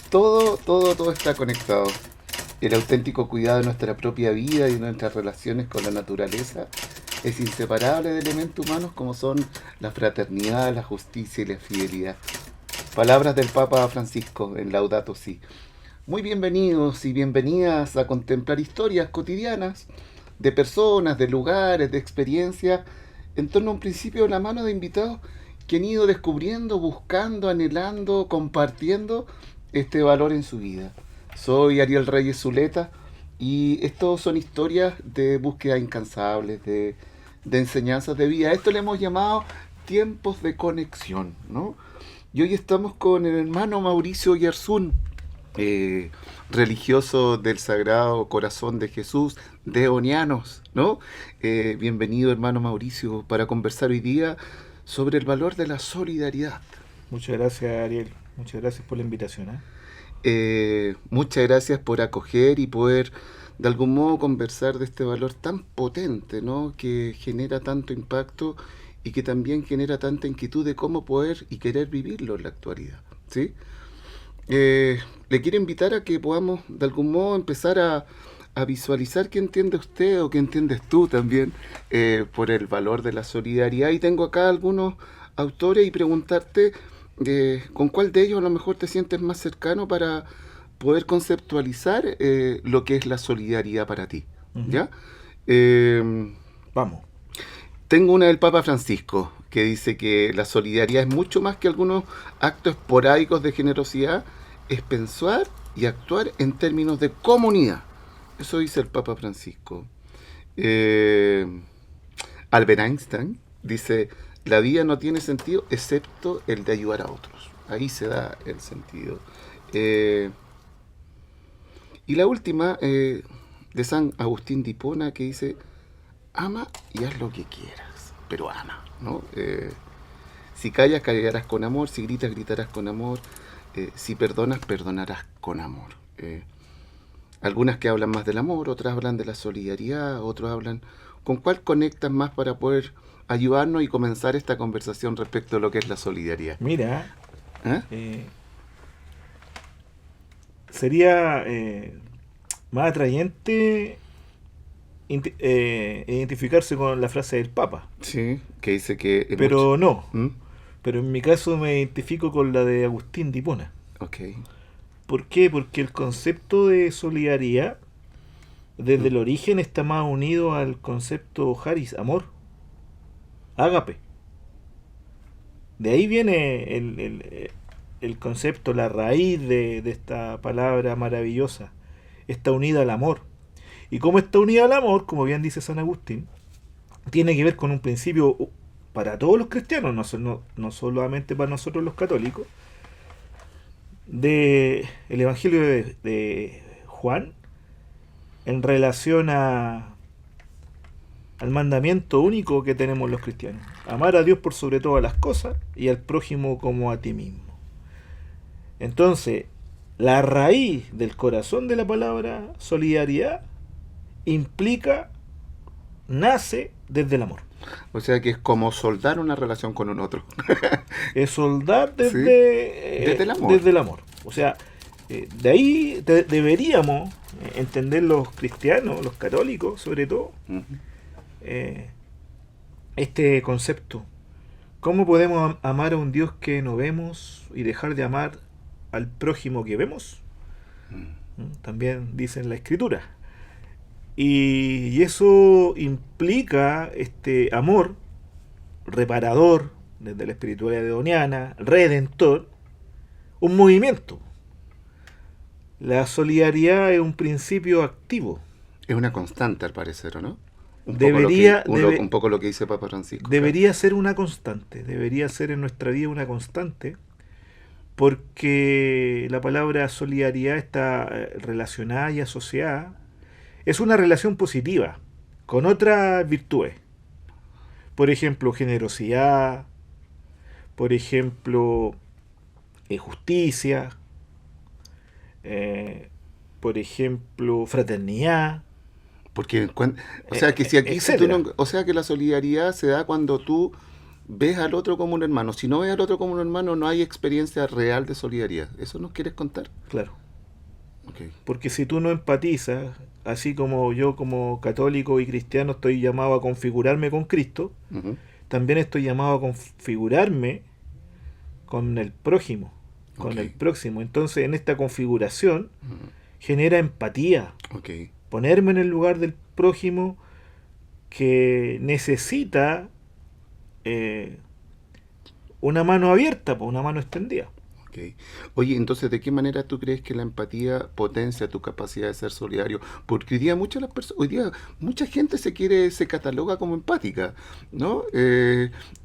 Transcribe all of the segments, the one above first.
Todo está conectado. El auténtico cuidado de nuestra propia vida y de nuestras relaciones con la naturaleza es inseparable de elementos humanos como son la fraternidad, la justicia y la fidelidad. Palabras del Papa Francisco en Laudato Si. Muy bienvenidos y bienvenidas a contemplar historias cotidianas de personas, de lugares, de experiencias, en torno a un principio de la mano de invitados que han ido descubriendo, buscando, anhelando, compartiendo este valor en su vida. Soy Ariel Reyes Zuleta y estos son historias de búsqueda incansables, de enseñanzas de vida. Esto le hemos llamado tiempos de conexión, ¿no? Y hoy estamos con el hermano Mauricio Yarzún, eh, religioso del Sagrado Corazón de Jesús, de Onianos, ¿no? Bienvenido, hermano Mauricio, para conversar hoy día sobre el valor de la solidaridad. Muchas gracias, Ariel. Muchas gracias por la invitación, ¿eh? Muchas gracias por acoger y poder de algún modo conversar de este valor tan potente, ¿no? Que genera tanto impacto y que también genera tanta inquietud de cómo poder y querer vivirlo en la actualidad, ¿sí? Le quiero invitar a que podamos de algún modo empezar a visualizar qué entiende usted o qué entiendes tú también por el valor de la solidaridad. Y tengo acá algunos autores y preguntarte con cuál de ellos a lo mejor te sientes más cercano para poder conceptualizar lo que es la solidaridad para ti. Ujú. ¿Ya? Eh, Vamos. Tengo una del Papa Francisco que dice que la solidaridad es mucho más que algunos actos esporádicos de generosidad, es pensar y actuar en términos de comunidad. Eso dice el Papa Francisco. Eh, Albert Einstein dice, la vida no tiene sentido excepto el de ayudar a otros. Ahí se da el sentido. Eh, y la última, de San Agustín de Hipona, que dice, ama y haz lo que quieras, pero ama, ¿no? Si callas, callarás con amor, si gritas, gritarás con amor, si perdonas, perdonarás con amor. Algunas que hablan más del amor, otras hablan de la solidaridad, otros hablan... ¿Con cuál conectas más para poder ayudarnos y comenzar esta conversación respecto a lo que es la solidaridad? Mira, ¿Eh? sería más atrayente identificarse con la frase del Papa. Sí, que dice que es mucho... Pero no. ¿Mm? Pero en mi caso me identifico con la de Agustín de Hipona. Ok. ¿Por qué? Porque el concepto de solidaridad desde ¿Mm? el origen está más unido al concepto Haris, amor, ágape. De ahí viene el concepto, la raíz de esta palabra maravillosa. Está unida al amor. Y como está unida al amor, como bien dice San Agustín, tiene que ver con un principio para todos los cristianos, no solamente para nosotros los católicos, de el Evangelio de Juan en relación al mandamiento único que tenemos los cristianos. Amar a Dios por sobre todas las cosas y al prójimo como a ti mismo. Entonces, la raíz del corazón de la palabra solidaridad implica, nace desde el amor. O sea que es como soldar una relación con un otro. Es soldar ¿Sí? Desde el amor. desde el amor. O sea, de ahí deberíamos entender los cristianos, los católicos sobre todo, Uh-huh. este concepto. ¿Cómo podemos amar a un Dios que no vemos y dejar de amar al prójimo que vemos? También dice en la Escritura. Y eso implica este amor reparador, desde la espiritualidad deoniana, redentor, un movimiento. La solidaridad es un principio activo. Es una constante al parecer, ¿o no? Debería Un poco lo que dice Papa Francisco. Debería ser una constante, debería ser en nuestra vida una constante, porque la palabra solidaridad está relacionada y asociada. Es una relación positiva con otras virtudes. Por ejemplo, generosidad, por ejemplo, justicia, por ejemplo, fraternidad, Porque, o sea, que si aquí si tú etcétera. no, o sea, que la solidaridad se da cuando tú ves al otro como un hermano. Si no ves al otro como un hermano, no hay experiencia real de solidaridad. ¿Eso nos quieres contar? Claro. Okay. Porque si tú no empatizas, así como yo como católico y cristiano estoy llamado a configurarme con Cristo, Ujú. también estoy llamado a configurarme con el prójimo, con Ok. el próximo. Entonces, en esta configuración Ujú. genera empatía, Ok. ponerme en el lugar del prójimo que necesita eh, una mano abierta, una mano extendida. Ok. Oye, entonces, ¿de qué manera tú crees que la empatía potencia tu capacidad de ser solidario? Porque hoy día mucha gente se cataloga como empática, ¿no?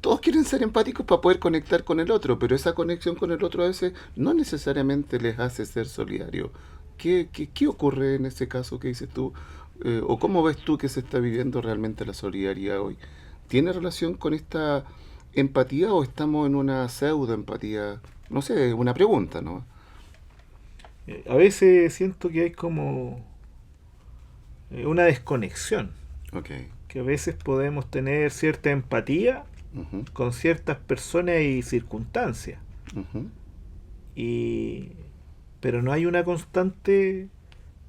Todos quieren ser empáticos para poder conectar con el otro, pero esa conexión con el otro a veces no necesariamente les hace ser solidario. ¿Qué ocurre en ese caso que dices tú? ¿O cómo ves tú que se está viviendo realmente la solidaridad hoy? ¿Tiene relación con esta empatía o estamos en una pseudo empatía? No sé, una pregunta, ¿no? A veces siento que hay como una desconexión, Ok. que a veces podemos tener cierta empatía Ujú, con ciertas personas y circunstancias, ujú. y pero no hay una constante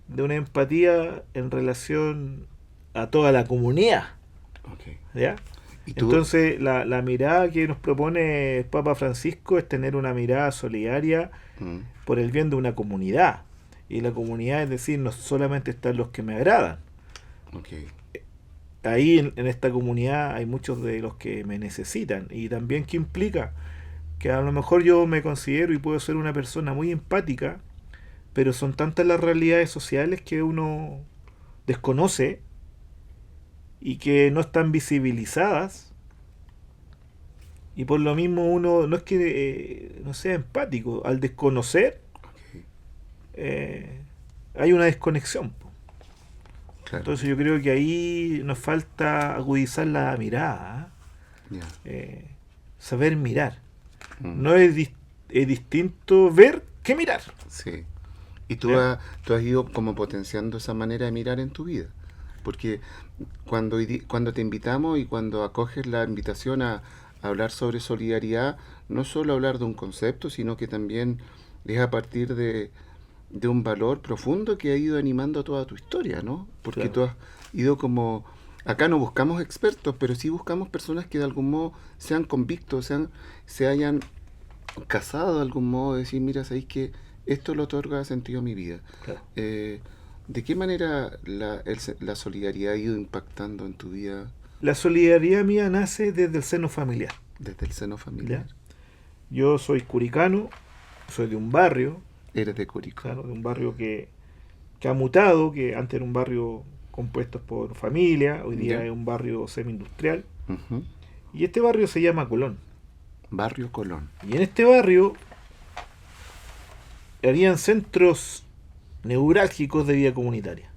de una empatía en relación a toda la comunidad, Ok. ¿ya? Y tú, Entonces la mirada que nos propone el Papa Francisco es tener una mirada solidaria mm, por el bien de una comunidad. Y la comunidad, es decir, no solamente están los que me agradan. ok. Ahí en esta comunidad hay muchos de los que me necesitan. Y también que implica que a lo mejor yo me considero y puedo ser una persona muy empática, pero son tantas las realidades sociales que uno desconoce y que no están visibilizadas, y por lo mismo uno no es que no sea empático, al desconocer Ok. eh, hay una desconexión, po. Claro. Entonces yo creo que ahí nos falta agudizar la mirada, Ya. ¿eh? Saber mirar. Mm, No es distinto ver que mirar, sí. Y ¿ya? tú has ido como potenciando esa manera de mirar en tu vida. Porque cuando te invitamos y cuando acoges la invitación a hablar sobre solidaridad, no es solo hablar de un concepto, sino que también es a partir de un valor profundo que ha ido animando toda tu historia, ¿no? Porque Claro. tú has ido como... Acá no buscamos expertos, pero sí buscamos personas que de algún modo sean convictos, se hayan casado de algún modo, decir, mira, sabéis que esto lo otorga sentido a mi vida. Claro. Eh, ¿De qué manera la solidaridad ha ido impactando en tu vida La solidaridad mía nace desde el seno familiar, desde el seno ¿ya? familiar? Yo soy curicano, soy de un barrio, Eres de Curicó. claro, de un barrio que ha mutado, que antes era un barrio compuesto por familia, hoy día ¿Ya? es un barrio semi-industrial, Ujú. y este barrio se llama Colón. Barrio Colón. Y en este barrio habían centros neurálgicos de vida comunitaria.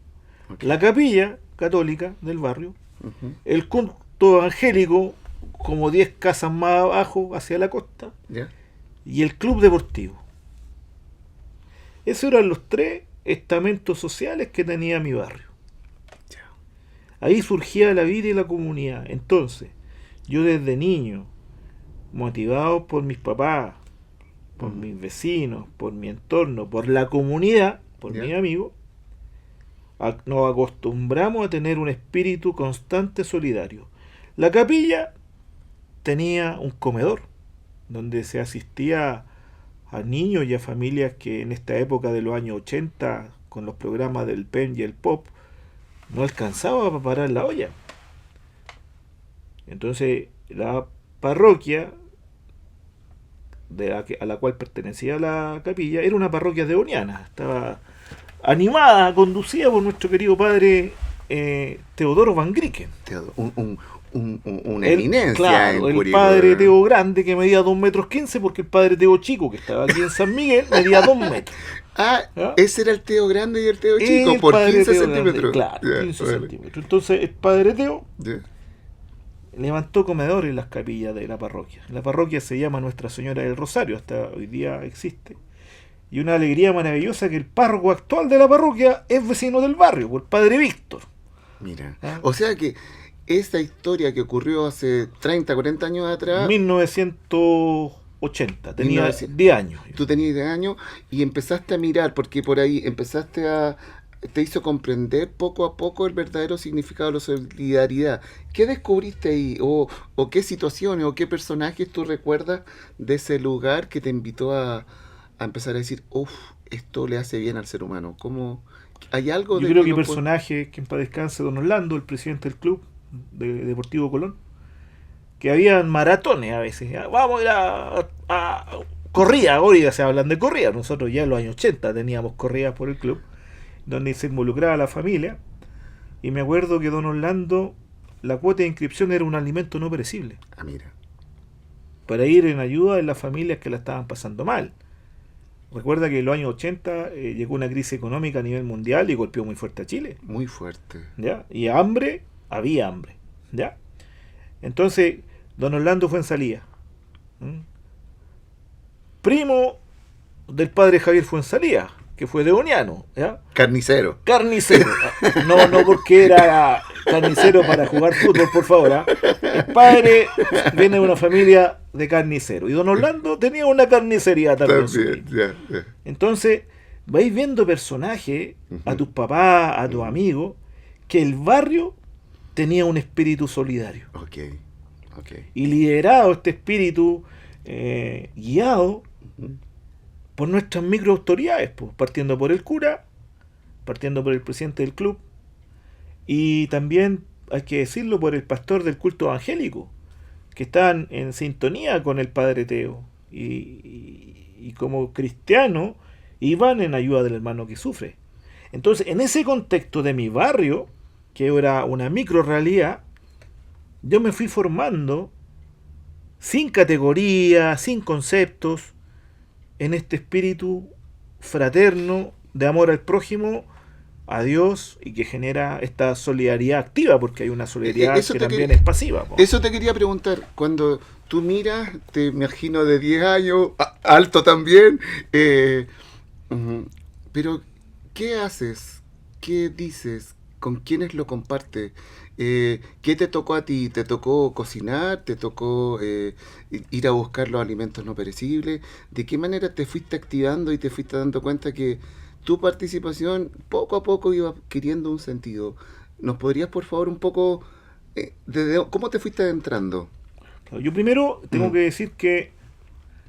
Ok. La capilla católica del barrio, Ujú. el culto evangélico, como 10 casas más abajo hacia la costa, ¿Ya? y el club deportivo. Esos eran los tres estamentos sociales que tenía mi barrio. Ya. Ahí surgía la vida y la comunidad. Entonces, yo desde niño, motivado por mis papás, por Ujú. mis vecinos, por mi entorno, por la comunidad, por ¿Ya? mis amigos, nos acostumbramos a tener un espíritu constante solidario. La capilla tenía un comedor donde se asistía a niños y a familias que en esta época de los años 80, con los programas del PEN y el POP, no alcanzaba para parar la olla. Entonces, la parroquia a la cual pertenecía la capilla era una parroquia deoniana. Estaba animada, conducida por nuestro querido padre Teodoro Van Grieken. Una eminencia Claro, en el Curicó. padre Teo grande que medía 2,15 m, porque el padre Teo chico que estaba aquí en San Miguel medía 2 metros. Ah, ¿Ya? ese era el Teo grande y el Teo chico, El por padre 15 Teo grande, centímetros. claro, Ya, 15 vale. centímetros. Entonces el padre Teo Ya. levantó comedores en las capillas de la parroquia. La parroquia se llama Nuestra Señora del Rosario, hasta hoy día existe. Y una alegría maravillosa que el párroco actual de la parroquia es vecino del barrio, el padre Víctor. Mira, ¿Ah? o sea que esa historia que ocurrió hace 30, 40 años atrás, 1980, tenía 1900. 10 años. Tú tenías 10 años y empezaste a mirar, porque por ahí te hizo comprender poco a poco el verdadero significado de la solidaridad. ¿Qué descubriste ahí? ¿O qué situaciones o qué personajes tú recuerdas de ese lugar que te invitó a empezar a decir, uff, esto le hace bien al ser humano? ¿Cómo? ¿Hay algo Yo de creo que que no puede? personaje, que en paz descanse, don Orlando, el presidente del club de Deportivo Colón, que habían maratones a veces. ¿Ya? Vamos a ir corrida, ahora ya se hablan de corrida. Nosotros ya en los años 80 teníamos corridas por el club, donde se involucraba la familia. Y me acuerdo que don Orlando, la cuota de inscripción era un alimento no perecible, Ah, mira. para ir en ayuda de las familias que la estaban pasando mal. Recuerda que en los años 80 llegó una crisis económica a nivel mundial y golpeó muy fuerte a Chile. Muy fuerte. ¿Ya? Y hambre, había hambre. ¿Ya? Entonces, don Orlando Fuenzalía, ¿m? primo del padre Javier Fuenzalía, que fue deoniano, ¿ya? Carnicero. Carnicero. No porque era carnicero para jugar fútbol, por favor. ¿Ah? El padre viene de una familia de carniceros. Y don Orlando tenía una carnicería también. También, ya. Entonces, vais viendo personajes, a tus papás, a tus amigos, que el barrio tenía un espíritu solidario. Ok. Y liderado este espíritu, guiado por nuestras microautoridades, pues, partiendo por el cura, partiendo por el presidente del club, y también, hay que decirlo, por el pastor del culto evangélico, que están en sintonía con el padre Teo, y como cristianos iban en ayuda del hermano que sufre. Entonces, en ese contexto de mi barrio, que era una micro realidad, yo me fui formando sin categoría, sin conceptos, en este espíritu fraterno de amor al prójimo, a Dios, y que genera esta solidaridad activa, porque hay una solidaridad Eso que te también quería- es pasiva, po. Eso te quería preguntar. Cuando tú miras, te imagino de 10 años, alto también. Ujú. Pero, ¿qué haces? ¿Qué dices? ¿Con quiénes lo compartes? ¿Qué te tocó a ti? ¿Te tocó cocinar? ¿Te tocó ir a buscar los alimentos no perecibles? ¿De qué manera te fuiste activando y te fuiste dando cuenta que tu participación poco a poco iba adquiriendo un sentido? ¿Nos podrías, por favor, un poco... cómo te fuiste adentrando? Yo primero tengo Mm. que decir que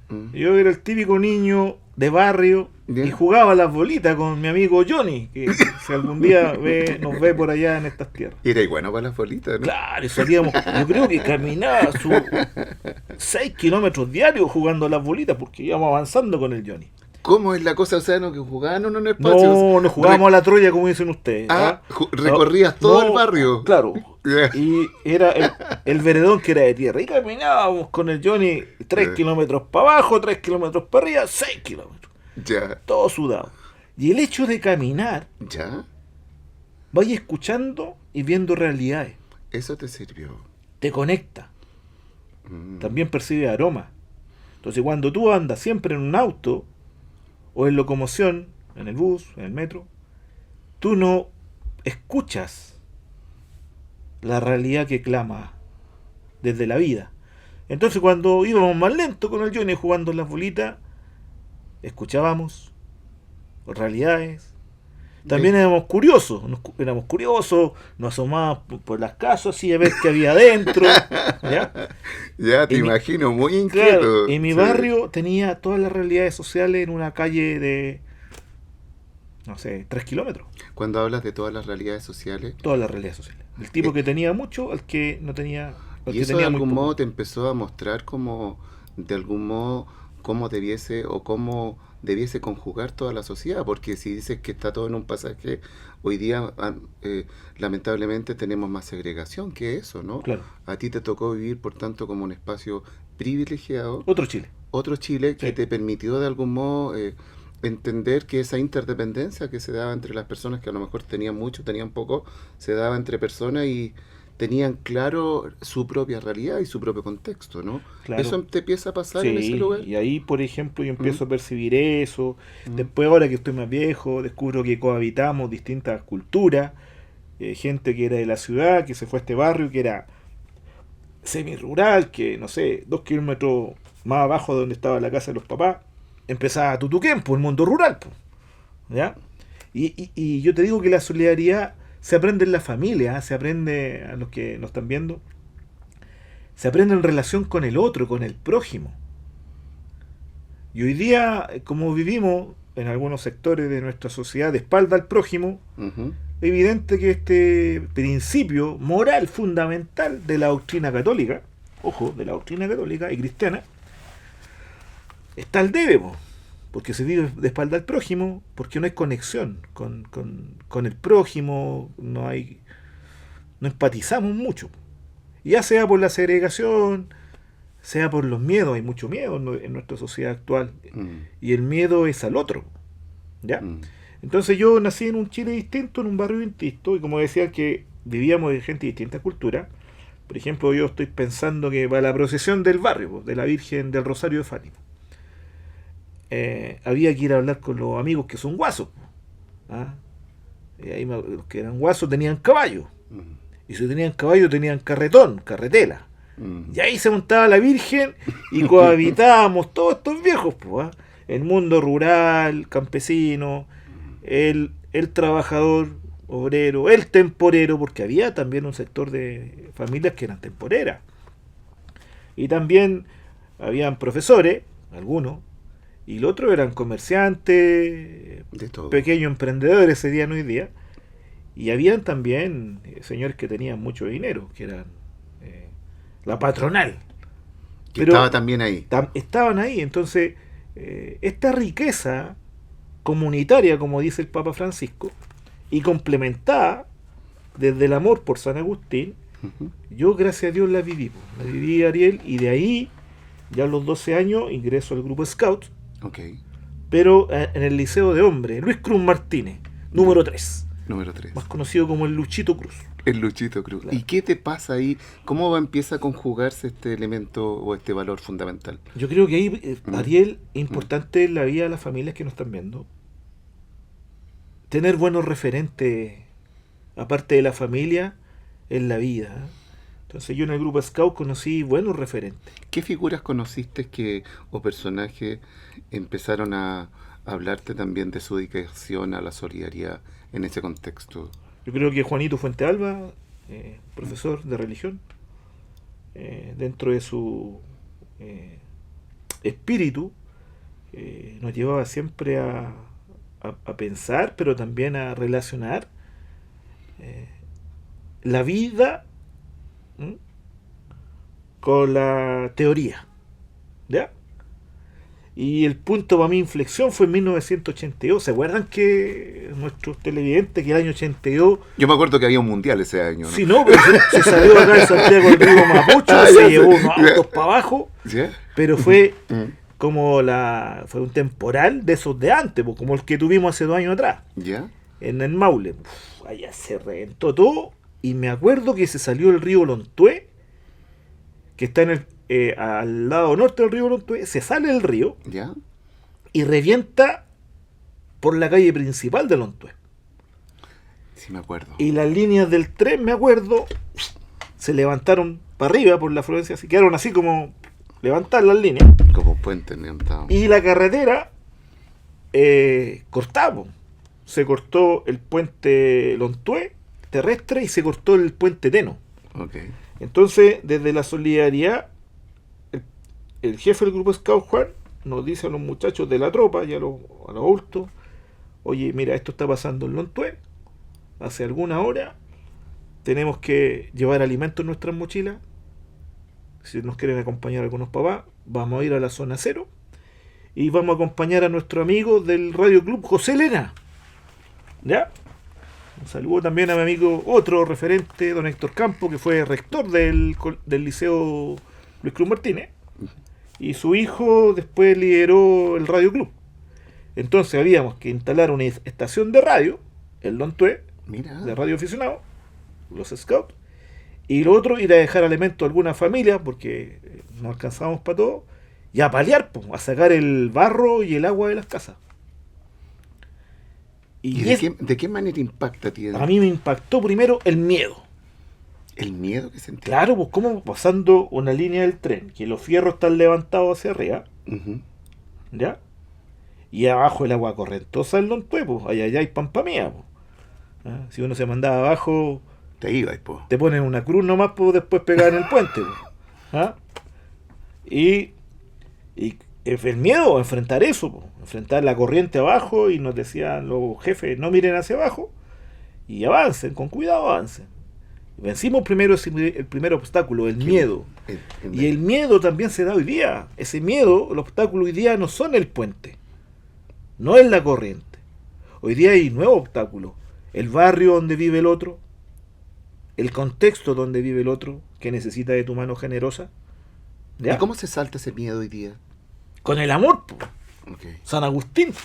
Mm. yo era el típico niño de barrio Ya. y jugaba a las bolitas con mi amigo Johnny, que si algún día nos ve por allá en estas tierras. Era bueno para las bolitas, ¿no? Claro, y salíamos, yo creo que caminaba sus 6 kilómetros diarios jugando a las bolitas, porque íbamos avanzando con el Johnny. ¿Cómo es la cosa? O sea, no, que jugaban en un espacio. No jugábamos a la Troya como dicen ustedes. Recorrías todo el barrio. Claro. Ya. Y era el veredón que era de tierra. Y caminábamos con el Johnny 3 Ya. kilómetros para abajo, 3 kilómetros para arriba, 6 kilómetros. Ya. Todo sudado. Y el hecho de caminar, Ya. vais escuchando y viendo realidades. Eso te sirvió. Te conecta. Mm. También percibe aroma. Entonces cuando tú andas siempre en un auto o en locomoción, en el bus, en el metro, tú no escuchas la realidad que clama desde la vida. Entonces cuando íbamos más lento con el Johnny jugando en las bolitas, escuchábamos realidades. También éramos curiosos, nos asomábamos por las casas así a ver qué había adentro. ¿Ya? Ya te Y mi- imagino, muy Claro, inquieto. y mi Sí. barrio tenía todas las realidades sociales en una calle de, no sé, 3 kilómetros. Cuando hablas de todas las realidades sociales, Todas las realidades sociales. El tipo que tenía mucho al que no tenía. Al y que eso de tenía muy algún poco. modo te empezó a mostrar como, de algún modo, cómo debiese o cómo debiese conjugar toda la sociedad, porque si dices que está todo en un pasaje, hoy día lamentablemente tenemos más segregación que eso, ¿no? Claro. A ti te tocó vivir, por tanto, como un espacio privilegiado, Otro Chile. otro Chile que Sí. te permitió de algún modo entender que esa interdependencia que se daba entre las personas que a lo mejor tenían mucho, tenían poco, se daba entre personas y tenían claro su propia realidad y su propio contexto, ¿no? Claro. Eso te empieza a pasar en ese Sí, lugar. y ahí, por ejemplo, yo empiezo a percibir eso. Después, ahora que estoy más viejo, descubro que cohabitamos distintas culturas, gente que era de la ciudad, que se fue a este barrio, que era semi-rural, que no sé, 2 kilómetros más abajo de donde estaba la casa de los papás, empezaba Tutuquén, el mundo rural, po, ¿ya? Y yo te digo que la solidaridad se aprende en la familia, se aprende, a los que nos están viendo, se aprende en relación con el otro, con el prójimo. Y hoy día, como vivimos en algunos sectores de nuestra sociedad de espalda al prójimo, Ujú. evidente que este principio moral fundamental de la doctrina católica, ojo, de la doctrina católica y cristiana, está al debe, po, porque se vive de espalda al prójimo, porque no hay conexión con el prójimo, no empatizamos mucho. Ya sea por la segregación, sea por los miedos, hay mucho miedo en nuestra sociedad actual, Mm. y el miedo es al otro, ¿ya? Mm. Entonces yo nací en un Chile distinto, en un barrio distinto, y como decía que vivíamos de gente de distintas culturas. Por ejemplo, yo estoy pensando que para la procesión del barrio, pues, de la Virgen del Rosario de Fátima, había que ir a hablar con los amigos que son guasos, ¿ah? Y ahí los que eran guasos tenían caballo, Mm. y si tenían caballo tenían carretón, carretela. Mm. Y ahí se montaba la Virgen y cohabitábamos todos estos viejos, pues, ¿ah? El mundo rural, campesino, el trabajador, obrero, el temporero, porque había también un sector de familias que eran temporeras. Y también habían profesores, algunos, y los otros eran comerciantes, De todo. pequeños emprendedores serían hoy día. Y habían también señores que tenían mucho dinero, que eran la patronal. Que Pero estaba también ahí. estaban ahí. Entonces, esta riqueza comunitaria, como dice el Papa Francisco, y complementada desde el amor por San Agustín, Ujú. yo gracias a Dios la viví. La viví, Ariel, y de ahí, ya a los 12 años, ingreso al grupo Scout, Ok. pero en el Liceo de Hombres, Luis Cruz Martínez, número 3, Número 3. más conocido como el Luchito Cruz. El Luchito Cruz. Claro. ¿Y qué te pasa ahí? ¿Cómo empieza a conjugarse este elemento o este valor fundamental? Yo creo que ahí, Mm. Ariel, es importante en la vida de las familias que nos están viendo, tener buenos referentes, aparte de la familia, en la vida, ¿eh? Entonces yo en el grupo Scout conocí buenos referentes. ¿Qué figuras conociste o personajes empezaron a hablarte también de su dedicación a la solidaridad en ese contexto? Yo creo que Juanito Fuentealba, profesor de religión, dentro de su espíritu, nos llevaba siempre a pensar, pero también a relacionar la vida, ¿m?, con la teoría, ¿ya? Y el punto para mi inflexión fue en 1982. ¿Se acuerdan que nuestros televidentes que el año 82... Yo me acuerdo que había un mundial ese año, ¿no? Si no, pero se salió acá de Santiago el río Mapocho, Ah, se ya llevó sé. unos autos para abajo, ¿Sí? pero fue Mm. como fue un temporal de esos de antes, pues, como el que tuvimos hace 2 años atrás, ¿Ya? en el Maule. Allá se reventó todo, y me acuerdo que se salió el río Lontué, que está al lado norte del río Lontué, se sale el río ¿Ya? y revienta por la calle principal de Lontué. Sí, me acuerdo. Y las líneas del tren, me acuerdo, se levantaron para arriba por la afluencia, así quedaron así como levantar las líneas. Como puente levantado. Y la carretera cortaba. Se cortó el puente Lontué terrestre y se cortó el puente Teno. Ok. Entonces, desde la solidaridad, el jefe del grupo Scout, Juan, nos dice a los muchachos de la tropa y a los adultos: oye, mira, esto está pasando en Lontué hace alguna hora, tenemos que llevar alimentos en nuestras mochilas. Si nos quieren acompañar algunos papás, vamos a ir a la zona cero y vamos a acompañar a nuestro amigo del Radio Club, José Elena. ¿Ya? Un saludo también a mi amigo, otro referente, don Héctor Campo, que fue rector del Liceo Luis Cruz Martínez, y su hijo después lideró el Radio Club. Entonces habíamos que instalar una estación de radio, el Lontué, Mira. de radio aficionado, los Scouts, y lo otro, ir a dejar alimentos a alguna familia, porque no alcanzábamos para todo, y a paliar, a sacar el barro y el agua de las casas. ¿Y de qué manera impacta a ti? A mí me impactó primero el miedo. ¿El miedo que sentí? Claro, pues como pasando una línea del tren, que los fierros están levantados hacia arriba, ¿ya? Y abajo el agua correntosa en Lontué, pues, allá hay pampa mía, pues. ¿Ah? Si uno se mandaba abajo, te ibas, pues. Te ponen una cruz nomás, pues, después pegar en el puente, pues. ¿Ah? Y el miedo, enfrentar eso, pues, enfrentar la corriente abajo, y nos decían los jefes, no miren hacia abajo, y avancen, con cuidado avancen. Vencimos primero el primer obstáculo, el miedo. Y el miedo también se da hoy día. Ese miedo, el obstáculo hoy día no son el puente, no es la corriente. Hoy día hay nuevos obstáculos. El barrio donde vive el otro, el contexto donde vive el otro, que necesita de tu mano generosa. ¿Ya? ¿Y cómo se salta ese miedo hoy día? Con el amor, po. Okay. San Agustín, po.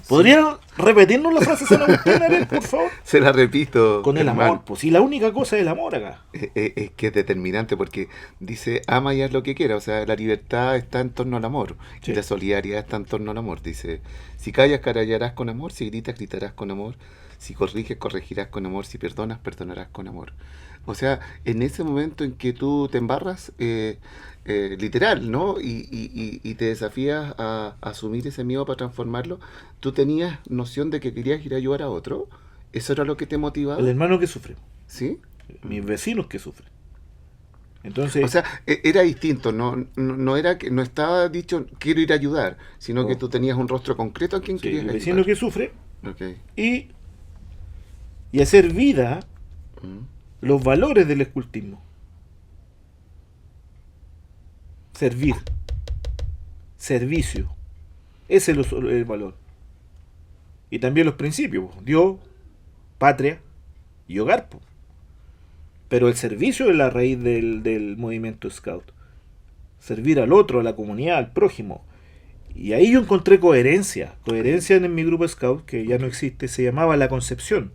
¿Podrían repetirnos la frase de San Agustín, Ariel, por favor? Se la repito. Con el amor, pues. Si la única cosa es el amor acá. Es que es determinante, porque dice, ama y haz lo que quiera. O sea, la libertad está en torno al amor. Sí. Y la solidaridad está en torno al amor. Dice, si callas, callarás con amor. Si gritas, gritarás con amor. Si corriges, corregirás con amor. Si perdonas, perdonarás con amor. O sea, en ese momento en que tú te embarras, literal, ¿no? Y te desafías a asumir ese miedo para transformarlo, tú tenías noción de que querías ir a ayudar a otro. ¿Eso era lo que te motivaba? El hermano que sufre. ¿Sí? Mis vecinos que sufren. Entonces, o sea, era distinto, no era que no estaba dicho quiero ir a ayudar, sino que tú tenías un rostro concreto a quien querías ayudar. El vecino que sufre. Okay. Y hacer vida los valores del escultismo. Servir, servicio, ese es el valor. Y también los principios, Dios, patria y hogar. Pero el servicio es la raíz del movimiento Scout. Servir al otro, a la comunidad, al prójimo. Y ahí yo encontré coherencia en mi grupo Scout, que ya no existe, se llamaba La Concepción,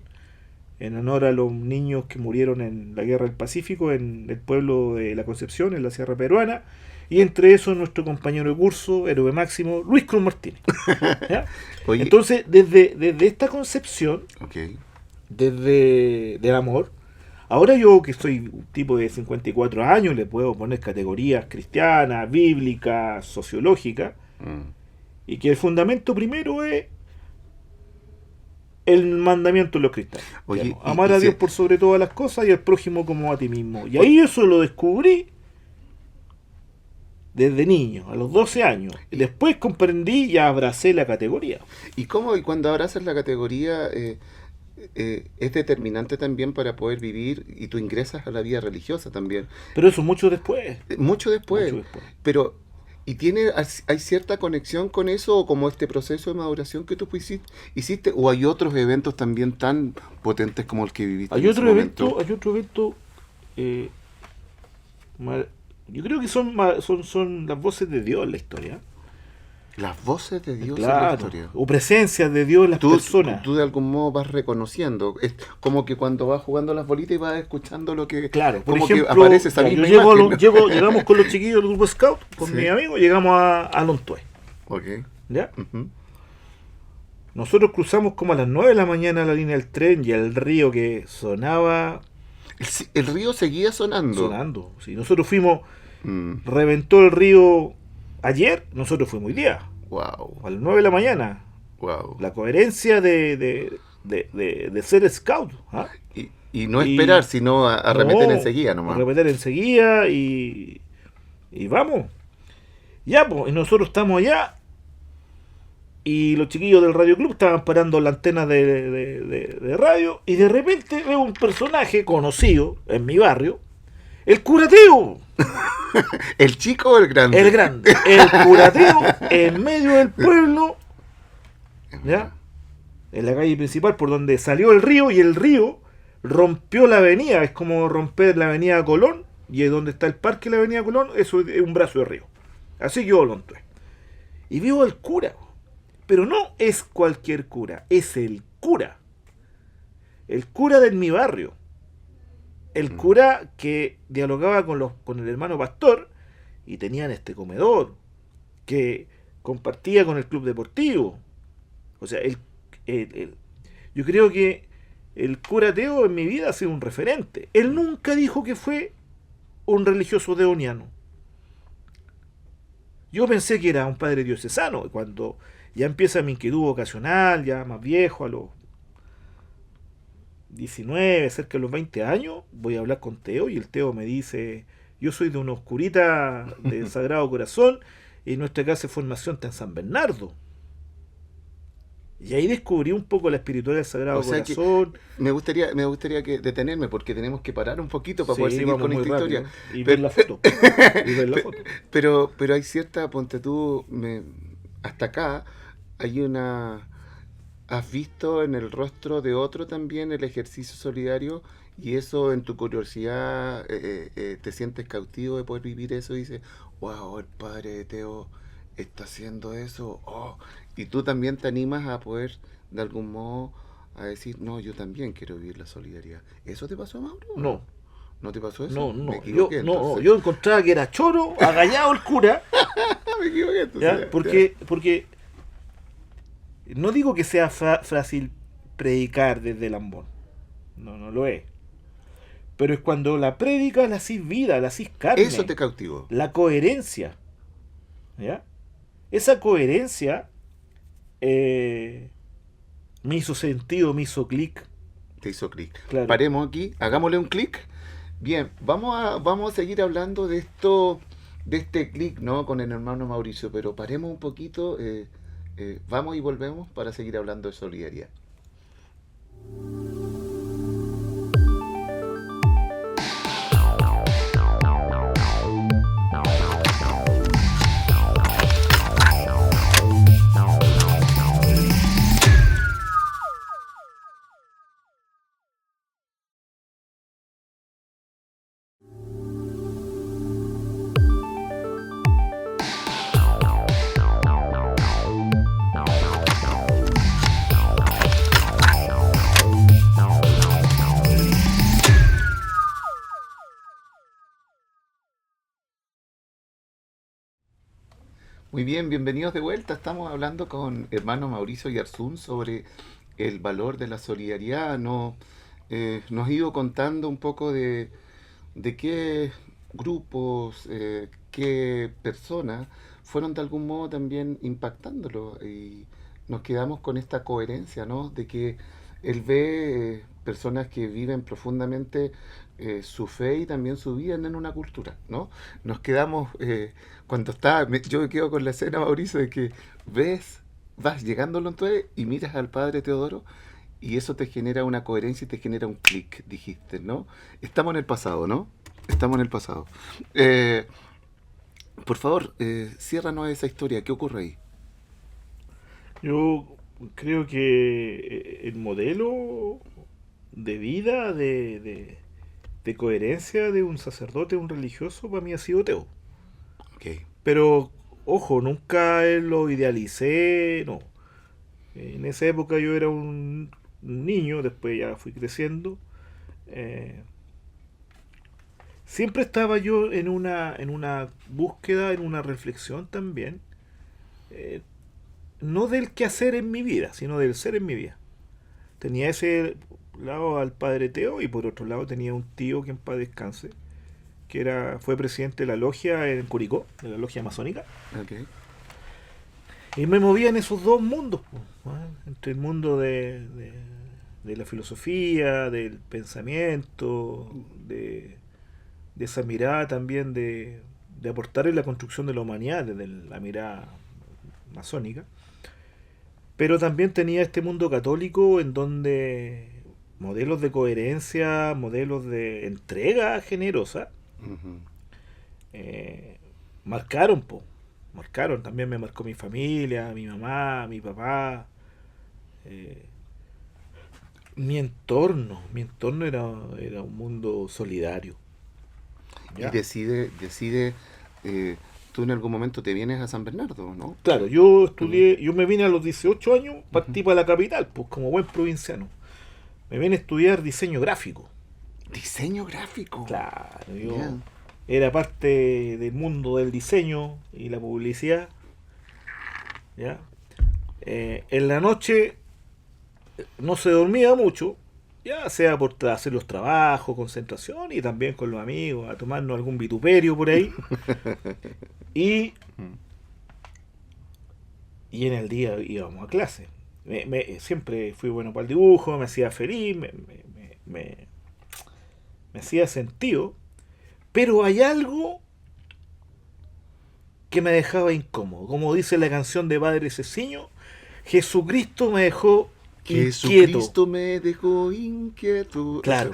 en honor a los niños que murieron en la Guerra del Pacífico, en el pueblo de La Concepción, en la Sierra Peruana. Y entre esos nuestro compañero de curso, héroe máximo, Luis Cruz Martínez. Oye, entonces, desde esta concepción, desde el amor, ahora yo que soy un tipo de 54 años, le puedo poner categorías cristianas, bíblicas, sociológicas, y que el fundamento primero es el mandamiento de los cristianos. Oye, amar a Dios por sobre todas las cosas y al prójimo como a ti mismo. Y ahí eso lo descubrí desde niño, a los 12 años. Y después comprendí y abracé la categoría. ¿Y cómo? Y cuando abrazas la categoría, es determinante también para poder vivir, y tú ingresas a la vida religiosa también. Pero eso mucho después. Mucho después. Pero, ¿y hay cierta conexión con eso, o como este proceso de maduración que tú hiciste? ¿O hay otros eventos también tan potentes como el que viviste? Hay otro evento, yo creo que son las voces de Dios en la historia. Las voces de Dios, claro, en la historia. O presencia de Dios en las personas. Tú de algún modo vas reconociendo. Es como que cuando vas jugando las bolitas y vas escuchando lo que... Claro, por como ejemplo, que aparece esa misma imagen. Llegamos con los chiquillos del grupo Scout, con mi amigo, llegamos a Lontué. Okay. ¿Ya? Nosotros cruzamos como a las 9 de la mañana la línea del tren, y el río que sonaba... El río seguía sonando. Sonando, sí. Nosotros fuimos... Reventó el río ayer, nosotros fuimos hoy día. Wow. A las 9 de la mañana. Wow. La coherencia de ser scout. Y no esperar, sino a arremeter enseguida nomás. Arremeter enseguida y vamos. Ya, pues, y nosotros estamos allá. Y los chiquillos del Radio Club estaban parando la antena de radio. Y de repente veo un personaje conocido en mi barrio. El curateo. ¿El chico o el grande? El grande. El curateo en medio del pueblo. ¿Ya? En la calle principal por donde salió el río. Y el río rompió la avenida. Es como romper la avenida Colón. Y es donde está el parque de la avenida Colón. Eso es un brazo de río. Así yo lo entré. Y veo al cura. Pero no es cualquier cura. Es el cura. El cura de mi barrio. El cura que dialogaba con el hermano pastor, y tenían este comedor, que compartía con el club deportivo. O sea, Yo creo que el cura Teo en mi vida ha sido un referente. Él nunca dijo que fue un religioso deoniano. Yo pensé que era un padre diocesano. Cuando ya empieza mi inquietud vocacional, ya más viejo, a los 19, cerca de los 20 años, voy a hablar con Teo y el Teo me dice, yo soy de una oscurita del Sagrado Corazón y nuestra casa de formación está en San Bernardo. Y ahí descubrí un poco la espiritualidad del Sagrado Corazón. Me gustaría que detenerme porque tenemos que parar un poquito para poder seguir con esta historia. Y ver la foto. Pero hay cierta, ponte tú, hasta acá hay una... ¿Has visto en el rostro de otro también el ejercicio solidario? Y eso en tu curiosidad te sientes cautivo de poder vivir eso y dices, wow, el padre de Teo está haciendo eso. Oh. Y tú también te animas a poder, de algún modo, a decir, no, yo también quiero vivir la solidaridad. ¿Eso te pasó, Mauro? No. ¿No te pasó eso? No, Me equivoqué, yo encontraba que era choro, agallado el cura. Me equivoqué entonces. Porque no digo que sea fácil predicar desde el ambón. No lo es. Pero es cuando la prédica la hacís vida, la hacís carne. Eso te cautivó. La coherencia. ¿Ya? Esa coherencia me hizo sentido, me hizo clic. Te hizo clic. Claro. Paremos aquí, hagámosle un clic. Bien, vamos a seguir hablando de esto, de este clic, ¿no? Con el hermano Mauricio, pero paremos un poquito. Vamos y volvemos para seguir hablando de solidaridad. Muy bien, bienvenidos de vuelta. Estamos hablando con hermano Mauricio Yarzún sobre el valor de la solidaridad. Nos ha ido contando un poco de qué grupos, qué personas fueron de algún modo también impactándolo. Y nos quedamos con esta coherencia, ¿no? De que él ve personas que viven profundamente su fe y también su vida en una cultura, ¿no? Nos quedamos, cuando está, yo me quedo con la escena, Mauricio, de que vas llegando a Lontué y miras al padre Teodoro y eso te genera una coherencia y te genera un clic, dijiste, ¿no? Estamos en el pasado, ¿no? Estamos en el pasado. Por favor, ciérranos esa historia, ¿qué ocurre ahí? Yo creo que el modelo de vida, de coherencia de un sacerdote, un religioso, para mí ha sido Teo. Okay. Pero, ojo, nunca lo idealicé, no. En esa época yo era un niño, después ya fui creciendo. Siempre estaba yo en una búsqueda, en una reflexión también. No del qué hacer en mi vida, sino del ser en mi vida. Tenía ese lado al padre Teo y por otro lado tenía un tío que en paz descanse, que fue presidente de la logia en Curicó, de la logia masónica. Okay. Y me movía en esos dos mundos, ¿no? Entre el mundo de la filosofía, del pensamiento, de esa mirada también de aportar en la construcción de la humanidad desde la mirada masónica. Pero también tenía este mundo católico en donde modelos de coherencia, modelos de entrega generosa, marcaron, marcaron. También me marcó mi familia, mi mamá, mi papá, mi entorno era un mundo solidario. ¿Ya? Y decide tú en algún momento te vienes a San Bernardo, ¿no? Claro, yo estudié, yo me vine a los 18 años, partí para la capital, pues como buen provinciano. Me vine a estudiar diseño gráfico. ¿Diseño gráfico? Claro, yo era parte del mundo del diseño y la publicidad. ¿Ya? En la noche no se dormía mucho, ya sea por hacer los trabajos, concentración y también con los amigos, a tomarnos algún vituperio por ahí. Y, y en el día íbamos a clase. Siempre fui bueno para el dibujo, me hacía feliz, me- me hacía sentido, pero hay algo que me dejaba incómodo. Como dice la canción de Padre Ceciño, Jesucristo me dejó inquieto. Jesucristo me dejó inquieto. Claro,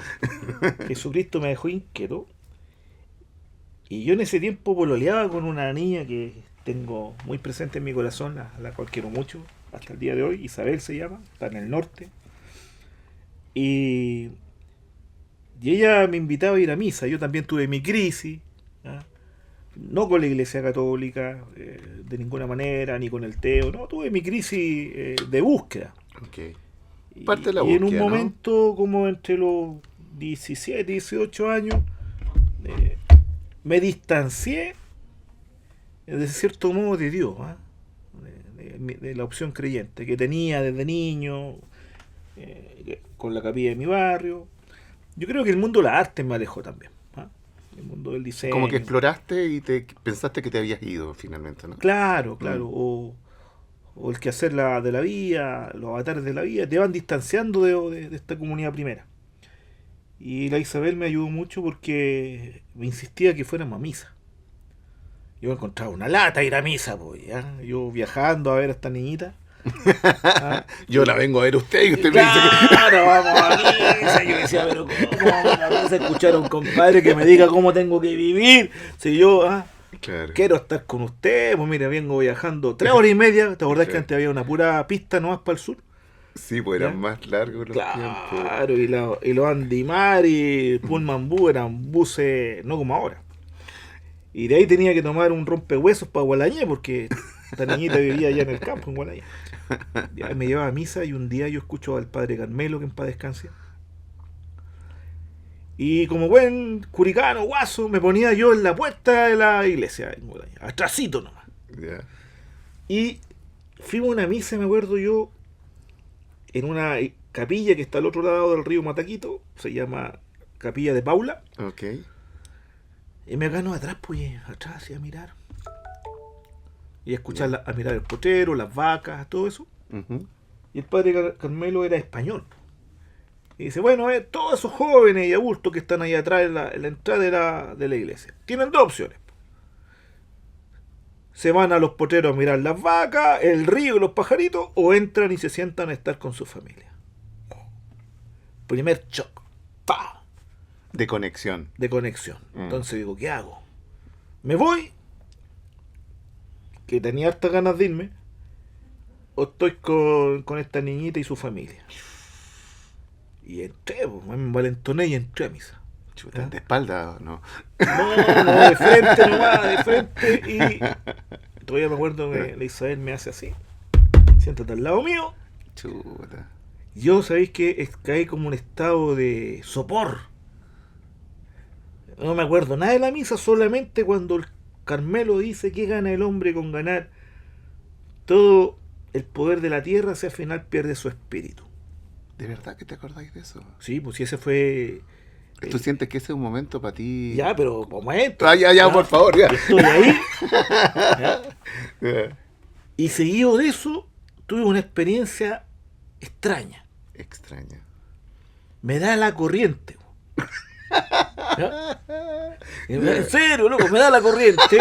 Jesucristo me dejó inquieto. Y yo en ese tiempo pololeaba con una niña que tengo muy presente en mi corazón, la cual quiero mucho hasta el día de hoy. Isabel se llama, está en el norte. Y, y ella me invitaba a ir a misa. Yo también tuve mi crisis, ¿ah? No con la iglesia católica, de ninguna manera, ni con el teo. No, tuve mi crisis de búsqueda. Ok. Y, Parte de la y en un búsqueda, ¿no? momento como entre los 17, 18 años, eh, me distancié de cierto modo de Dios, ¿ah? De la opción creyente que tenía desde niño, con la capilla de mi barrio. Yo creo que el mundo de la arte me alejó también, ¿ah? El mundo del diseño. Como que exploraste y te pensaste que te habías ido finalmente, ¿no? Claro, claro. Mm. O el quehacer de la vida, los avatares de la vida, te van distanciando de esta comunidad primera. Y la Isabel me ayudó mucho porque me insistía que fuéramos a misa. Yo encontraba una lata ir a misa, pues, ¿ya? Yo viajando a ver a esta niñita. ¿Ah? Yo la vengo a ver a usted y usted me dice que... Claro, vamos a misa. Yo decía, pero ¿cómo vamos a misa? Escuchar a un compadre que me diga cómo tengo que vivir. Si yo Claro. quiero estar con usted, pues mira, vengo viajando 3 horas y media. ¿Te acordás que Claro. antes había una pura pista nomás para el sur? Sí, pues ¿Ya? eran más largos los tiempos. Claro, y los Andy Mari, Pullman Bus eran buses, no como ahora. Y de ahí tenía que tomar un rompehuesos para Gualañé, porque esta niñita vivía allá en el campo, en Gualañé. Ya me llevaba a misa y un día yo escucho al padre Carmelo, que en paz descanse. Y como buen curicano, guaso, me ponía yo en la puerta de la iglesia, en Gualañé, atrasito nomás. Ya. Y fuimos a una misa, me acuerdo yo, en una capilla que está al otro lado del río Mataquito, se llama Capilla de Paula. Ok. Y me ganó atrás, pues, atrás y a mirar. Y a escuchar, a mirar el potrero, las vacas, todo eso. Ujú. Y el padre Carmelo era español. Y dice, bueno, todos esos jóvenes y adultos que están ahí atrás en la entrada de la iglesia, tienen dos opciones. Se van a los potreros a mirar las vacas, el río y los pajaritos, o entran y se sientan a estar con su familia. Primer shock. ¡Pah! De conexión. De conexión. Mm. Entonces digo, ¿qué hago? ¿Me voy? Que tenía hartas ganas de irme. ¿O estoy con esta niñita y su familia? Y entré, pues, me envalentoné y entré a misa. Chuta, ¿Ah? ¿de espalda o no? No, de frente nomás, de frente. Y todavía me acuerdo que la Isabel me hace así. Siéntate al lado mío. Chuta. Yo, ¿sabéis que caí como un estado de sopor? No me acuerdo nada de la misa, solamente cuando el Carmelo dice que gana el hombre con ganar todo el poder de la tierra, si al final pierde su espíritu. ¿De verdad que te acordáis de eso? Sí, pues si ese fue... ¿Tú sientes que ese es un momento para ti? Ya, pero momento. Ah, ya, por favor, ya. Yo estoy ahí. ¿Ya? Ya. Y seguido de eso, tuve una experiencia extraña. Extraña. Me da la corriente. ¿Ya? En serio, loco, me da la corriente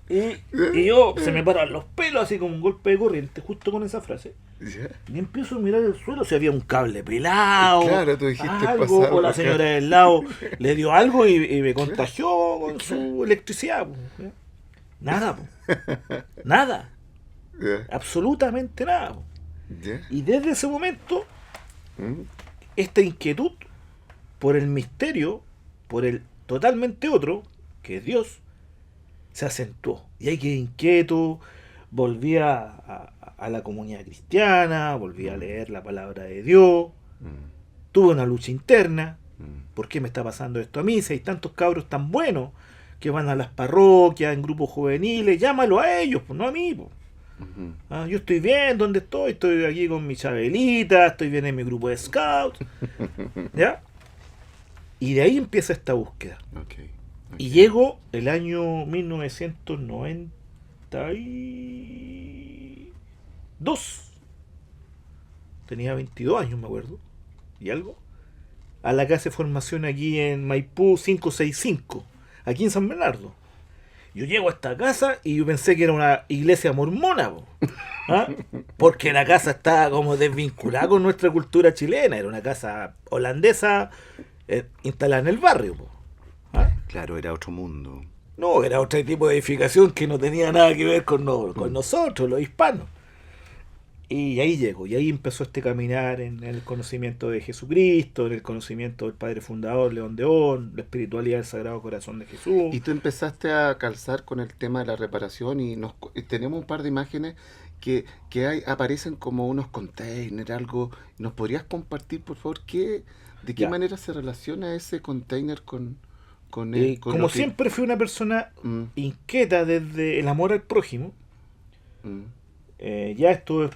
y yo se me paran los pelos así como un golpe de corriente justo con esa frase. Ya. Y empiezo a mirar el suelo si había un cable pelado, Claro, tú dijiste algo, pasado o la acá. señora del lado le dio algo y me contagió con su electricidad. Po, ¿ya? Nada, po. Nada, Ya. absolutamente nada. Po. Ya. Y desde ese momento, ¿Mm? esta inquietud por el misterio, por el totalmente otro, que es Dios, se acentuó. Y ahí quedé inquieto, volví a la comunidad cristiana, volví a leer la palabra de Dios, Mm. tuve una lucha interna. Mm. ¿Por qué me está pasando esto a mí? Si hay tantos cabros tan buenos que van a las parroquias, en grupos juveniles, llámalo a ellos, pues no a mí. Pues. Ujú. Yo estoy bien donde estoy aquí con mi Chabelita, estoy bien en mi grupo de scouts, ¿ya? Y de ahí empieza esta búsqueda. Ok, Y ok. llego el año 1992, tenía 22 años, me acuerdo, y algo, a la casa de formación aquí en Maipú 565, aquí en San Bernardo. Yo llego a esta casa y yo pensé que era una iglesia mormona, po. ¿Ah? Porque la casa estaba como desvinculada con nuestra cultura chilena, era una casa holandesa instalada en el barrio, po. ¿Ah? Claro, era otro mundo. No, era otro tipo de edificación que no tenía nada que ver con, con Mm. nosotros, los hispanos. Y ahí llego, y ahí empezó este caminar en el conocimiento de Jesucristo, en el conocimiento del Padre Fundador, León de On, la espiritualidad del Sagrado Corazón de Jesús. Y tú empezaste a calzar con el tema de la reparación y tenemos un par de imágenes aparecen como unos containers, algo. ¿Nos podrías compartir, por favor, de qué Ya. manera se relaciona ese container con Como lo que... siempre fui una persona Mm, inquieta desde el amor al prójimo, mm, ya esto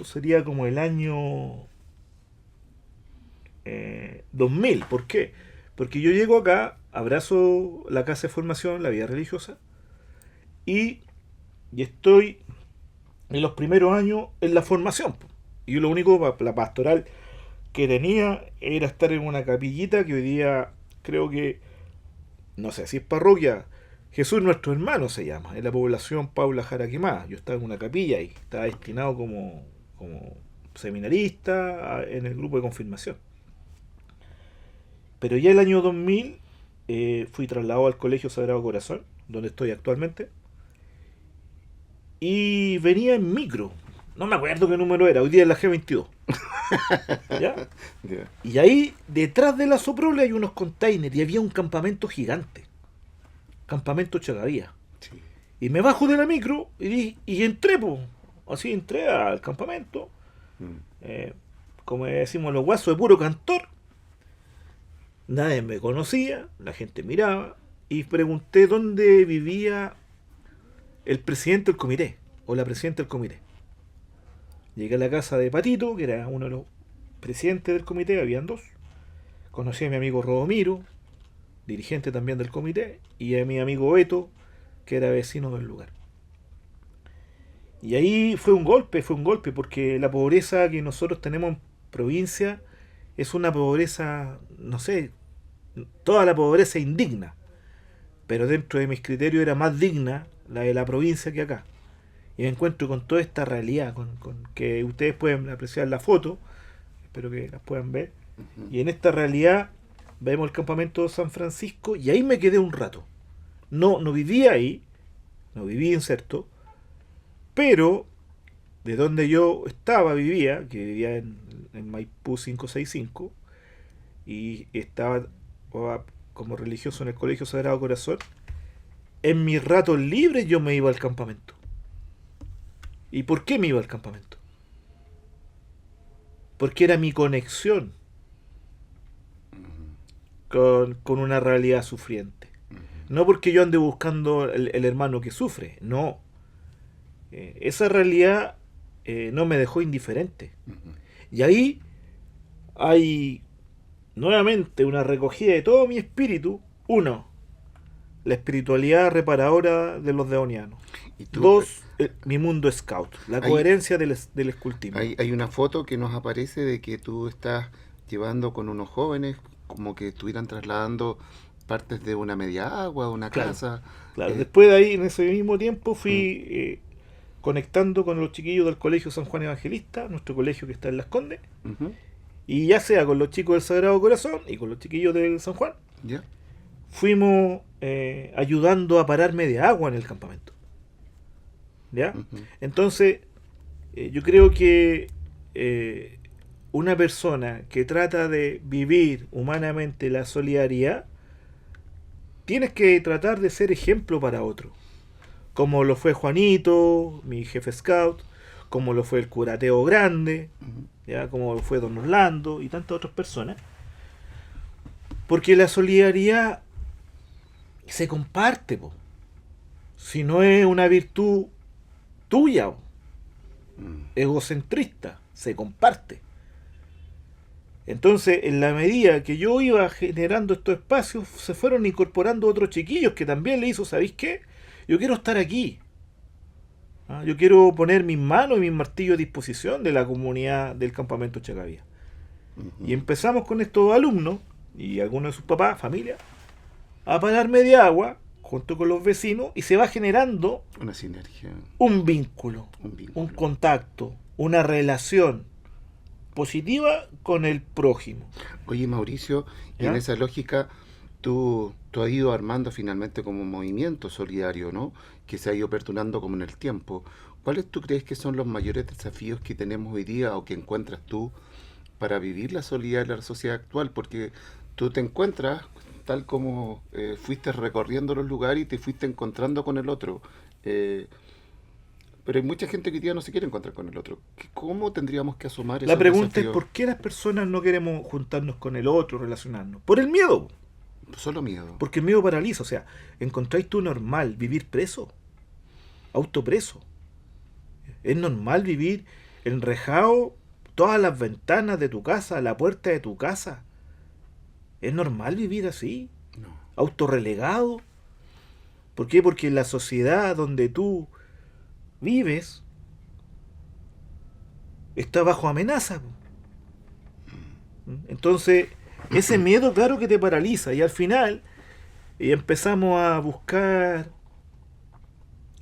sería como el año 2000. ¿Por qué? Porque yo llego acá, abrazo la casa de formación, la vida religiosa, y, y estoy en los primeros años en la formación, po. Y yo lo único, la pastoral que tenía era estar en una capillita que hoy día creo que, no sé si es parroquia, Jesús nuestro hermano se llama, en la población Paula Jaraquemá. Yo estaba en una capilla y estaba destinado como seminarista en el grupo de confirmación. Pero ya el año 2000 fui trasladado al Colegio Sagrado Corazón, donde estoy actualmente, y venía en micro. No me acuerdo qué número era, hoy día es la G22. ¿Ya? ya. Y ahí, detrás de la Soprole hay unos containers y había un campamento gigante. Campamento Chagavía. Sí. Y me bajo de la micro y entré, po. Así entré al campamento. Mm. eh, Como decimos los guasos, de puro cantor. Nadie me conocía, la gente miraba. Y pregunté dónde vivía el presidente del comité, o la presidenta del comité. Llegué a la casa de Patito, que era uno de los presidentes del comité, habían dos. Conocí a mi amigo Rodomiro, dirigente también del comité, y a mi amigo Beto, que era vecino del lugar. Y ahí fue un golpe, porque la pobreza que nosotros tenemos en provincia es una pobreza, no sé, toda la pobreza indigna, pero dentro de mis criterios era más digna la de la provincia que acá. Y me encuentro con toda esta realidad, con que ustedes pueden apreciar la foto, espero que las puedan ver. Ujú. Y en esta realidad vemos el campamento de San Francisco y ahí me quedé un rato. No vivía ahí, no viví inserto, pero de donde yo vivía, que vivía en Maipú 565, y estaba como religioso en el Colegio Sagrado Corazón, en mis ratos libres yo me iba al campamento. ¿Y por qué me iba al campamento? Porque era mi conexión con una realidad sufriente. No porque yo ande buscando el hermano que sufre, no. Esa realidad no me dejó indiferente. Ujú. Y ahí hay nuevamente una recogida de todo mi espíritu. Uno, la espiritualidad reparadora de los deonianos. Y tú, Dos, mi mundo scout, la hay, coherencia del escultismo. hay una foto que nos aparece de que tú estás llevando con unos jóvenes como que estuvieran trasladando partes de una media agua, una Claro, casa. claro. eh, Después de ahí, en ese mismo tiempo, mm, fui conectando con los chiquillos del Colegio San Juan Evangelista, nuestro colegio que está en Las Condes, ujú, y ya sea con los chicos del Sagrado Corazón y con los chiquillos del San Juan, ¿ya? fuimos ayudando a parar media agua en el campamento. ¿Ya? Ujú. Entonces, yo creo que eh, una persona que trata de vivir humanamente la solidaridad, tienes que tratar de ser ejemplo para otro. Como lo fue Juanito, mi jefe scout, como lo fue el curateo grande, Ujú. ¿ya? Como lo fue Don Orlando y tantas otras personas. Porque la solidaridad se comparte, po. Si no es una virtud tuya, po. egocentrista, se comparte. Entonces, en la medida que yo iba generando estos espacios, se fueron incorporando otros chiquillos que también le hizo, ¿sabéis qué? Yo quiero estar aquí. ¿Ah? Yo quiero poner mis manos y mis martillos a disposición de la comunidad del campamento Chacavía. Y empezamos con estos alumnos y algunos de sus papás, familia, a parar media agua junto con los vecinos y se va generando una sinergia, un vínculo, un contacto, una relación positiva con el prójimo. Oye, Mauricio, y en esa lógica tú has ido armando finalmente como un movimiento solidario, ¿no? Que se ha ido perdurando como en el tiempo. ¿Cuáles tú crees que son los mayores desafíos que tenemos hoy día o que encuentras tú para vivir la solidaridad en la sociedad actual? Porque tú te encuentras tal como fuiste recorriendo los lugares y te fuiste encontrando con el otro. Pero hay mucha gente que hoy día no se quiere encontrar con el otro. ¿Cómo tendríamos que asomar esos La pregunta desafíos? es ¿por qué las personas no queremos juntarnos con el otro, relacionarnos? Por el miedo. Solo miedo. Porque el miedo paraliza. O sea, ¿encontráis tú normal vivir preso? Autopreso. ¿Es normal vivir enrejado todas las ventanas de tu casa, la puerta de tu casa? ¿Es normal vivir así? No. ¿Autorrelegado? ¿Por qué? Porque en la sociedad donde tú vives está bajo amenaza. Entonces, ese miedo claro que te paraliza y al final empezamos a buscar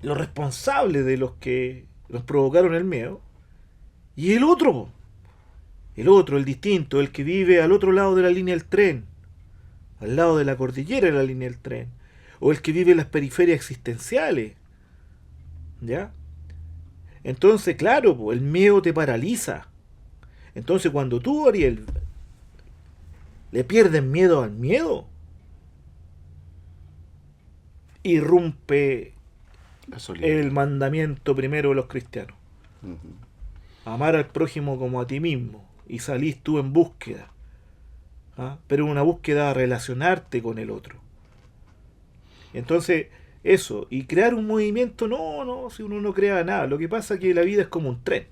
los responsables de los que nos provocaron el miedo y el otro, el distinto, el que vive al otro lado de la línea del tren, al lado de la cordillera de la línea del tren, o el que vive en las periferias existenciales, ¿ya? Entonces, claro, el miedo te paraliza. Entonces, cuando tú, Ariel, le pierdes miedo al miedo, irrumpe el mandamiento primero de los cristianos. Amar al prójimo como a ti mismo. Y salís tú en búsqueda. ¿Ah? Pero una búsqueda a relacionarte con el otro. Entonces, eso. Y crear un movimiento, no, si uno no crea nada. Lo que pasa es que la vida es como un tren.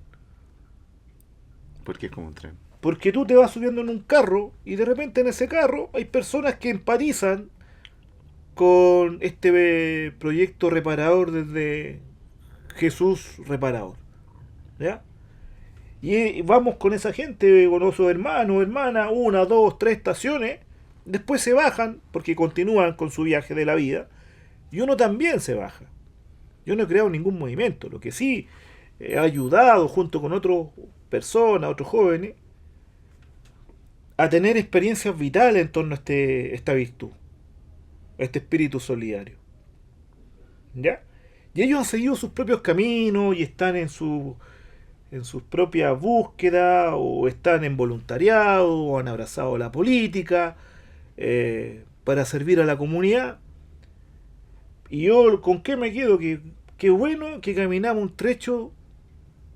¿Por qué es como un tren? Porque tú te vas subiendo en un carro y de repente en ese carro hay personas que empatizan con este proyecto reparador desde Jesús Reparador. ¿Ya? Y vamos con esa gente, con esos hermanos, hermanas, 1, 2, 3 estaciones, después se bajan porque continúan con su viaje de la vida y uno también se baja. Yo no he creado ningún movimiento, lo que sí he ayudado junto con otras personas, otros jóvenes, a tener experiencias vitales en torno a esta virtud, a este espíritu solidario. ¿Ya? Y ellos han seguido sus propios caminos y están en sus propias búsquedas, o están en voluntariado, o han abrazado la política para servir a la comunidad. Y yo, ¿con qué me quedo? Que bueno que caminamos un trecho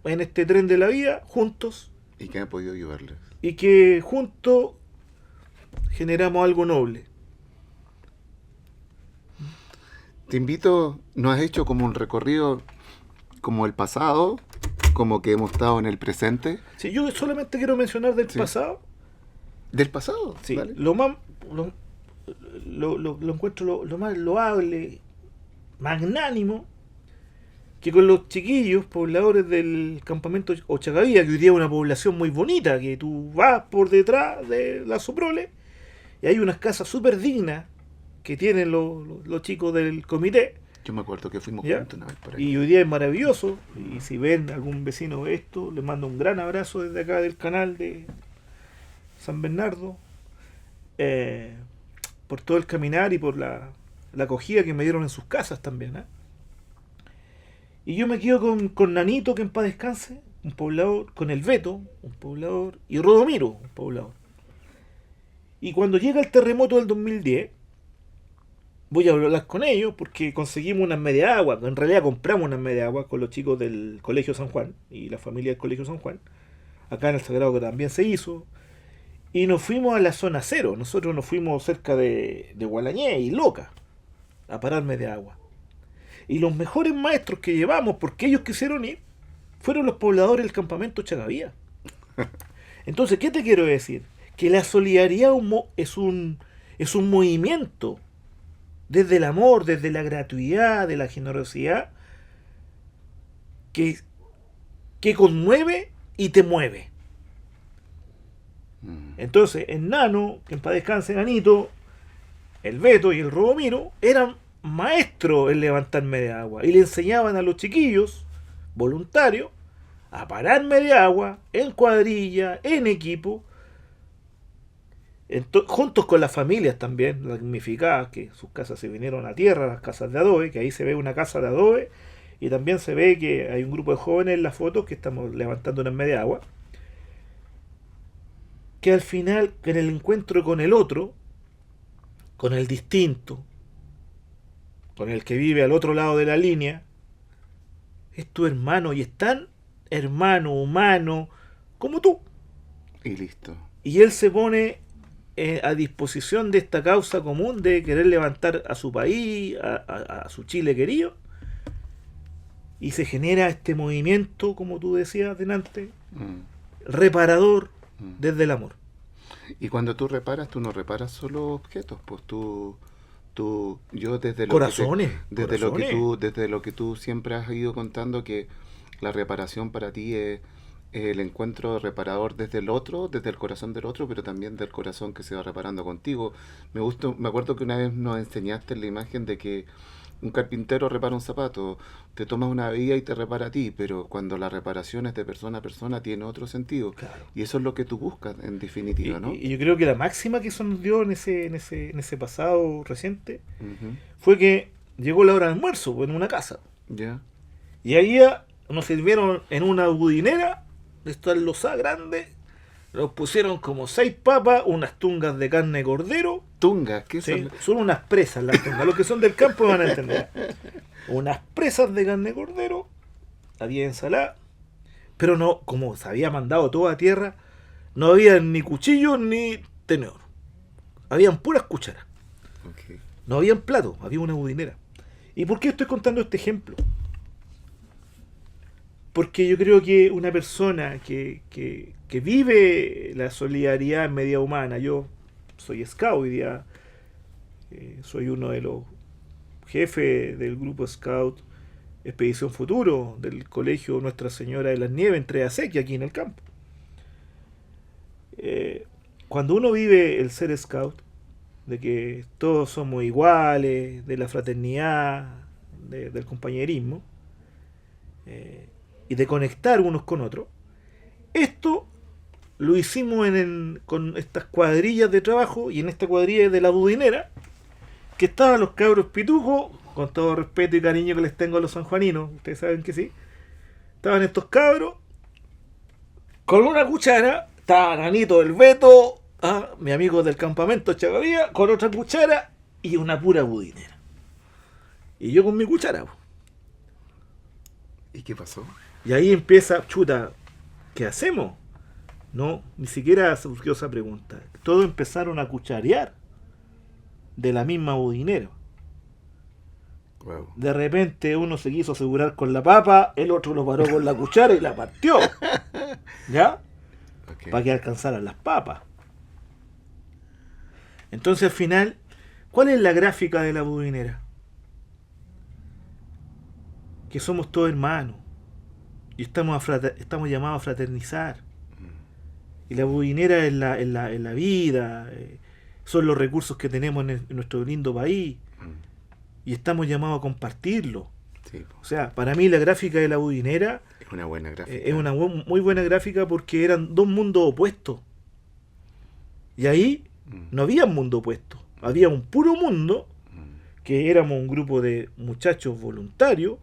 en este tren de la vida juntos. ¿Y que han podido ayudarles? Y que juntos generamos algo noble. Te invito, nos has hecho como un recorrido como el pasado, como que hemos estado en el presente. Sí, yo solamente quiero mencionar del pasado. ¿Del pasado? Sí, ¿vale? lo encuentro lo más loable, magnánimo, que con los chiquillos pobladores del campamento Ochagavía, que hoy día es una población muy bonita, que tú vas por detrás de la Soprole y hay unas casas súper dignas que tienen los chicos del comité. Yo me acuerdo que fuimos ¿Ya? juntos una vez por ahí. Y hoy día es maravilloso. Y si ven algún vecino de esto, les mando un gran abrazo desde acá del canal de San Bernardo, por todo el caminar y por la acogida que me dieron en sus casas también. Y yo me quedo con Nanito, que en paz descanse, un poblador, con el Beto, un poblador, y Rodomiro, un poblador. Y cuando llega el terremoto del 2010, voy a hablar con ellos porque conseguimos unas media agua. En realidad compramos unas media agua con los chicos del Colegio San Juan y la familia del Colegio San Juan. Acá en el Sagrado que también se hizo. Y nos fuimos a la zona cero. Nosotros nos fuimos cerca de Gualañé y Loca a parar media agua. Y los mejores maestros que llevamos, porque ellos quisieron ir, fueron los pobladores del campamento Chagavía. Entonces, ¿qué te quiero decir? Que la solidaridad es un movimiento desde el amor, desde la gratuidad, de la generosidad, que, que conmueve y te mueve. Entonces, el Nano, que en paz descanse Nanito, el Beto y el Robomiro eran maestros en levantar media agua y le enseñaban a los chiquillos voluntarios a parar media agua en cuadrilla, en equipo, juntos con las familias también, las damnificadas, que sus casas se vinieron a tierra, las casas de adobe, que ahí se ve una casa de adobe, y también se ve que hay un grupo de jóvenes en las fotos que estamos levantando una media agua, que al final, en el encuentro con el otro, con el distinto, con el que vive al otro lado de la línea, es tu hermano y es tan hermano, humano, como tú. Y listo. Y él se pone a disposición de esta causa común de querer levantar a su país, a su Chile querido, y se genera este movimiento, como tú decías delante, reparador desde el amor. Y cuando tú reparas, tú no reparas solo objetos, pues yo desde lo Corazones, desde lo que tú siempre has ido contando, que la reparación para ti es el encuentro reparador desde el otro, desde el corazón del otro, pero también del corazón que se va reparando contigo. Me acuerdo que una vez nos enseñaste la imagen de que un carpintero repara un zapato, te tomas una vía y te repara a ti, pero cuando la reparación es de persona a persona tiene otro sentido. Claro. Y eso es lo que tú buscas, en definitiva, ¿no? Y yo creo que la máxima que eso nos dio en ese pasado reciente Uh-huh. fue que llegó la hora de almuerzo en una casa. Ya. Y ahí nos sirvieron en una budinera, de estas losas grandes, nos pusieron como 6 papas, unas tungas de carne de cordero. Tungas, ¿qué Sí, son? son unas presas las tungas. Los que son del campo van a entender. Unas presas de carne de cordero, había ensalada, pero no, como se había mandado todo a tierra, no había ni cuchillo ni tenedor. Habían puras cucharas. Okay. No habían platos, había una budinera. ¿Y por qué estoy contando este ejemplo? Porque yo creo que una persona que vive la solidaridad en medida humana, yo soy scout hoy día, soy uno de los jefes del grupo scout Expedición Futuro del colegio Nuestra Señora de las Nieves en Treasequia, aquí en el campo. Cuando uno vive el ser scout, de que todos somos iguales, de la fraternidad, del compañerismo, y de conectar unos con otros, esto lo hicimos con estas cuadrillas de trabajo y en esta cuadrilla de la budinera, que estaban los cabros pitujos, con todo respeto y cariño que les tengo a los sanjuaninos, ustedes saben que sí, estaban estos cabros con una cuchara, estaba Nanito el Beto, mi amigo del campamento Chagavía, con otra cuchara y una pura budinera. Y yo con mi cuchara. ¿Y qué pasó? Y ahí empieza, chuta, ¿qué hacemos? No, ni siquiera surgió esa pregunta. Todos empezaron a cucharear de la misma budinera. Wow. De repente uno se quiso asegurar con la papa, el otro lo paró con la cuchara y la partió. ¿Ya? Okay. Para que alcanzaran las papas. Entonces al final, ¿cuál es la gráfica de la budinera? Que somos todos hermanos y estamos llamados a fraternizar. Y la budinera es la vida, son los recursos que tenemos en nuestro lindo país y estamos llamados a compartirlo. Sí. O sea, para mí la gráfica de la budinera Es una buena gráfica. es una muy buena gráfica porque eran dos mundos opuestos. Y ahí no había un mundo opuesto, había un puro mundo que éramos un grupo de muchachos voluntarios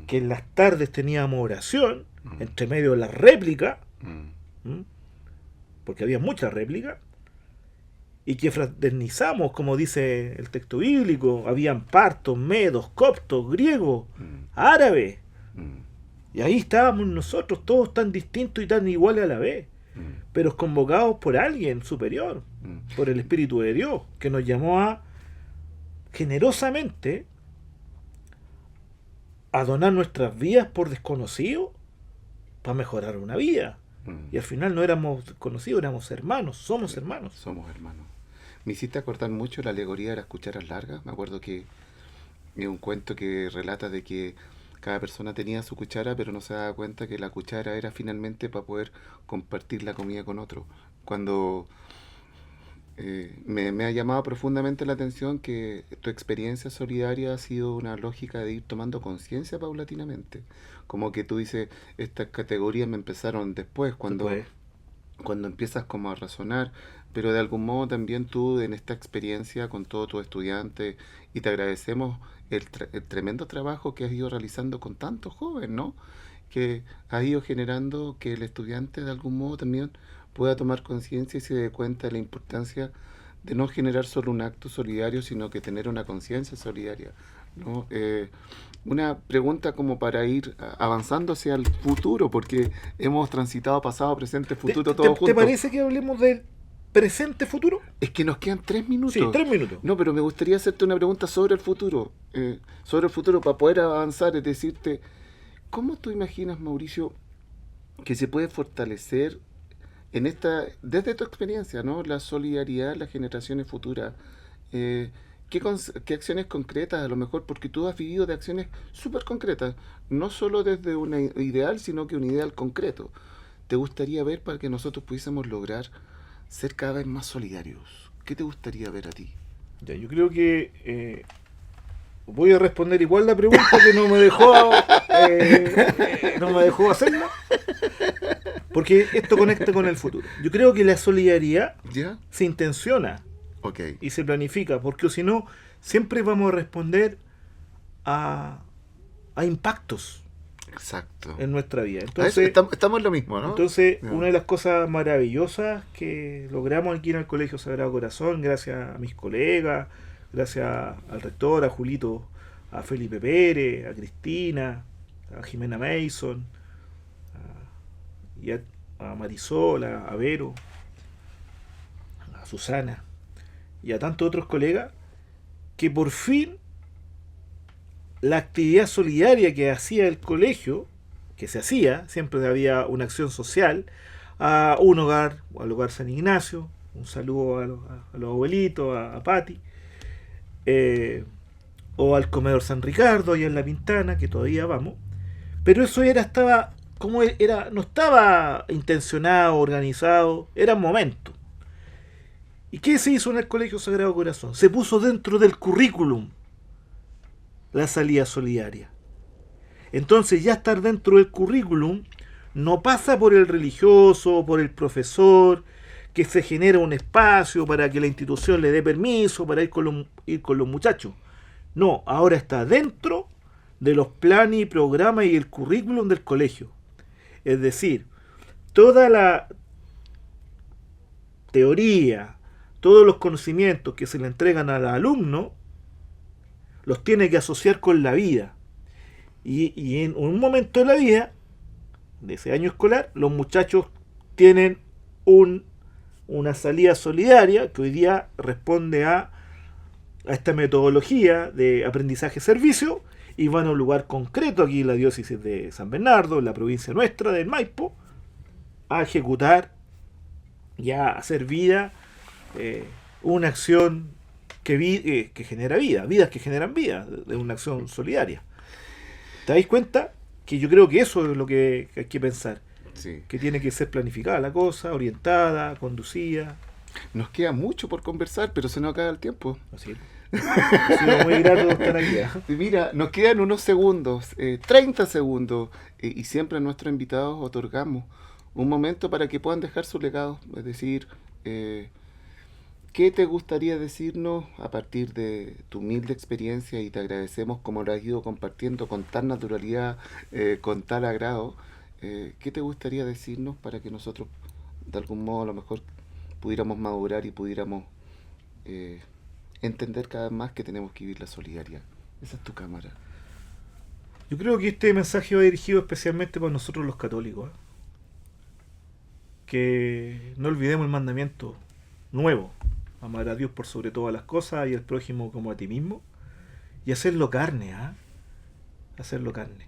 que en las tardes teníamos oración entre medio de las réplicas, porque había muchas réplicas, y que fraternizamos, como dice el texto bíblico, habían partos, medos, coptos, griegos, árabes, y ahí estábamos nosotros, todos tan distintos y tan iguales a la vez, pero convocados por alguien superior, por el Espíritu de Dios, que nos llamó a generosamente a donar nuestras vidas por desconocidos para mejorar una vida. Y al final no éramos conocidos, éramos hermanos, somos hermanos. Somos hermanos. Me hiciste acordar mucho la alegoría de las cucharas largas. Me acuerdo que es un cuento que relata de que cada persona tenía su cuchara, pero no se daba cuenta que la cuchara era finalmente para poder compartir la comida con otro. Cuando me ha llamado profundamente la atención que tu experiencia solidaria ha sido una lógica de ir tomando conciencia paulatinamente. Como que tú dices, estas categorías me empezaron después, Después, cuando empiezas como a razonar, pero de algún modo también tú en esta experiencia con todos tus estudiantes, y te agradecemos el tremendo trabajo que has ido realizando con tantos jóvenes, ¿no? Que has ido generando que el estudiante de algún modo también pueda tomar conciencia y se dé cuenta de la importancia de no generar solo un acto solidario, sino que tener una conciencia solidaria, ¿no? Una pregunta como para ir avanzando hacia el futuro, porque hemos transitado pasado, presente, futuro, todo ¿Te juntos. parece que hablemos del presente-futuro? Es que nos quedan 3 minutos. Sí, 3 minutos. No, pero me gustaría hacerte una pregunta sobre el futuro. Sobre el futuro, para poder avanzar, es decirte, ¿cómo tú imaginas, Mauricio, que se puede fortalecer en desde tu experiencia, ¿no? La solidaridad en las generaciones futuras? ¿Qué acciones concretas, a lo mejor, porque tú has vivido de acciones súper concretas, no solo desde un ideal, sino que un ideal concreto, te gustaría ver para que nosotros pudiésemos lograr ser cada vez más solidarios? ¿Qué te gustaría ver a ti? Ya, yo creo que voy a responder igual la pregunta que no me dejó hacerla, porque esto conecta con el futuro. Yo creo que la solidaridad ¿Ya? se intenciona Ok. y se planifica, porque si no, siempre vamos a responder a impactos Exacto. en nuestra vida. A eso Entonces, estamos en lo mismo, ¿no? entonces Ya. una de las cosas maravillosas que logramos aquí en el Colegio Sagrado Corazón, gracias a mis colegas, gracias al rector, a Julito, a Felipe Pérez, a Cristina, a Jimena Mason, y a Marisol, a Vero, a Susana y a tantos otros colegas, que por fin la actividad solidaria que hacía el colegio, que se hacía, siempre había una acción social, a un hogar, al hogar San Ignacio, un saludo a los abuelitos, a Pati, o al comedor San Ricardo, allá en La Pintana, que todavía vamos, pero eso no estaba intencionado, organizado, era momento. ¿Y qué se hizo en el Colegio Sagrado Corazón? Se puso dentro del currículum la salida solidaria. Entonces, ya estar dentro del currículum no pasa por el religioso, por el profesor, que se genera un espacio para que la institución le dé permiso para ir con los muchachos. No, ahora está dentro de los planes y programas y el currículum del colegio. Es decir, toda la teoría, todos los conocimientos que se le entregan al alumno, los tiene que asociar con la vida. Y en un momento de la vida, de ese año escolar, los muchachos tienen una salida solidaria que hoy día responde a esta metodología de aprendizaje-servicio, y van a un lugar concreto aquí en la diócesis de San Bernardo, en la provincia nuestra del Maipo, a ejecutar y a hacer vida una acción que genera vida, vidas que generan vida, de una acción solidaria. ¿Te dais cuenta? Que yo creo que eso es lo que hay que pensar. Sí. Que tiene que ser planificada la cosa, orientada, conducida. Nos queda mucho por conversar, pero se nos acaba el tiempo. Así es. Ha sido muy grato estar aquí. Y mira, nos quedan unos segundos, 30 segundos, y siempre a nuestros invitados otorgamos un momento para que puedan dejar su legado. Es decir, ¿qué te gustaría decirnos a partir de tu humilde experiencia? Y te agradecemos como lo has ido compartiendo con tal naturalidad, con tal agrado. ¿Qué te gustaría decirnos para que nosotros, de algún modo, a lo mejor pudiéramos madurar y pudiéramos entender cada vez más que tenemos que vivir la solidaridad? Esa es tu cámara. Yo creo que este mensaje va dirigido especialmente para nosotros los católicos. Que no olvidemos el mandamiento nuevo: amar a Dios por sobre todas las cosas y al prójimo como a ti mismo, y hacerlo carne, hacerlo carne.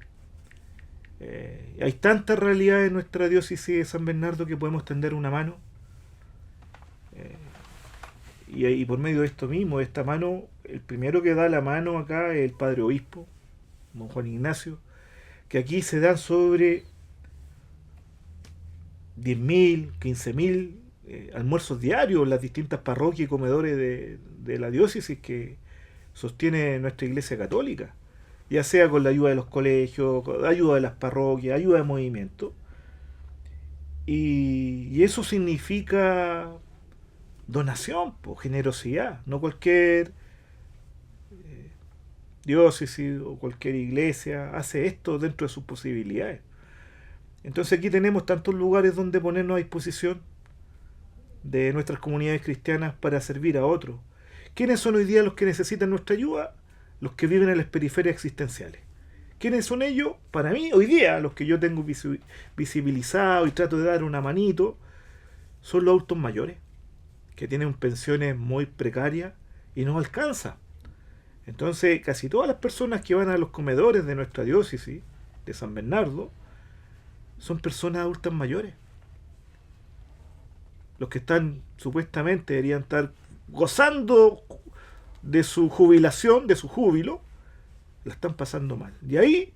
Hay tantas realidades en nuestra diócesis de San Bernardo que podemos tender una mano. Y por medio de esto mismo, de esta mano, el primero que da la mano acá es el padre obispo, don Juan Ignacio, que aquí se dan sobre 10.000, 15.000 almuerzos diarios en las distintas parroquias y comedores de la diócesis que sostiene nuestra Iglesia Católica, ya sea con la ayuda de los colegios, con la ayuda de las parroquias, ayuda de movimiento. Y eso significa donación, generosidad. No cualquier diócesis o cualquier iglesia hace esto dentro de sus posibilidades. Entonces aquí tenemos tantos lugares donde ponernos a disposición de nuestras comunidades cristianas para servir a otros. ¿Quiénes son hoy día los que necesitan nuestra ayuda? Los que viven en las periferias existenciales. ¿Quiénes son ellos? Para mí, hoy día, los que yo tengo visibilizado y trato de dar una manito, son los adultos mayores, que tienen pensiones muy precarias y no alcanza. Entonces, casi todas las personas que van a los comedores de nuestra diócesis de San Bernardo son personas adultas mayores. Los que están, supuestamente, deberían estar gozando de su jubilación, de su júbilo, la están pasando mal. Y ahí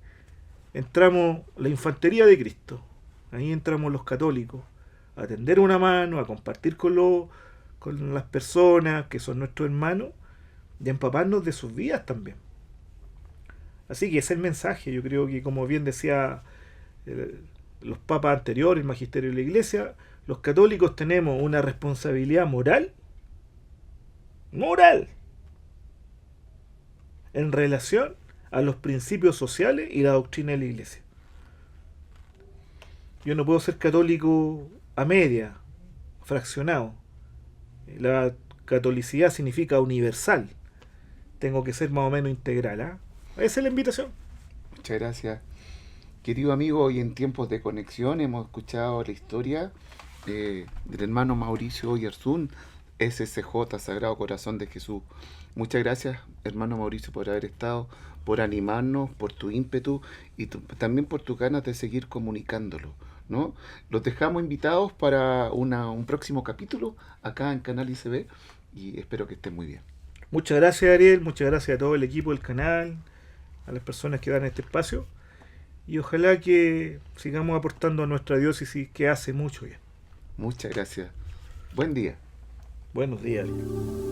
entramos la infantería de Cristo. Ahí entramos los católicos a tender una mano, a compartir con las personas que son nuestros hermanos y a empaparnos de sus vidas también. Así que ese es el mensaje. Yo creo que, como bien decía los papas anteriores, el magisterio de la Iglesia, los católicos tenemos una responsabilidad moral en relación a los principios sociales y la doctrina de la Iglesia. Yo no puedo ser católico a media, fraccionado. La catolicidad significa universal. Tengo que ser más o menos integral. Esa es la invitación. Muchas gracias. Querido amigo, hoy en tiempos de conexión hemos escuchado la historia del hermano Mauricio Oyarzún, SCJ, Sagrado Corazón de Jesús. Muchas gracias, hermano Mauricio, por haber estado, por animarnos, por tu ímpetu y también por tu ganas de seguir comunicándolo, ¿no? Los dejamos invitados para un próximo capítulo acá en Canal ICB y espero que estén muy bien. Muchas gracias, Ariel, muchas gracias a todo el equipo del canal, a las personas que dan este espacio y ojalá que sigamos aportando a nuestra diócesis que hace mucho bien. Muchas gracias. Buen día. Buenos días, Ariel.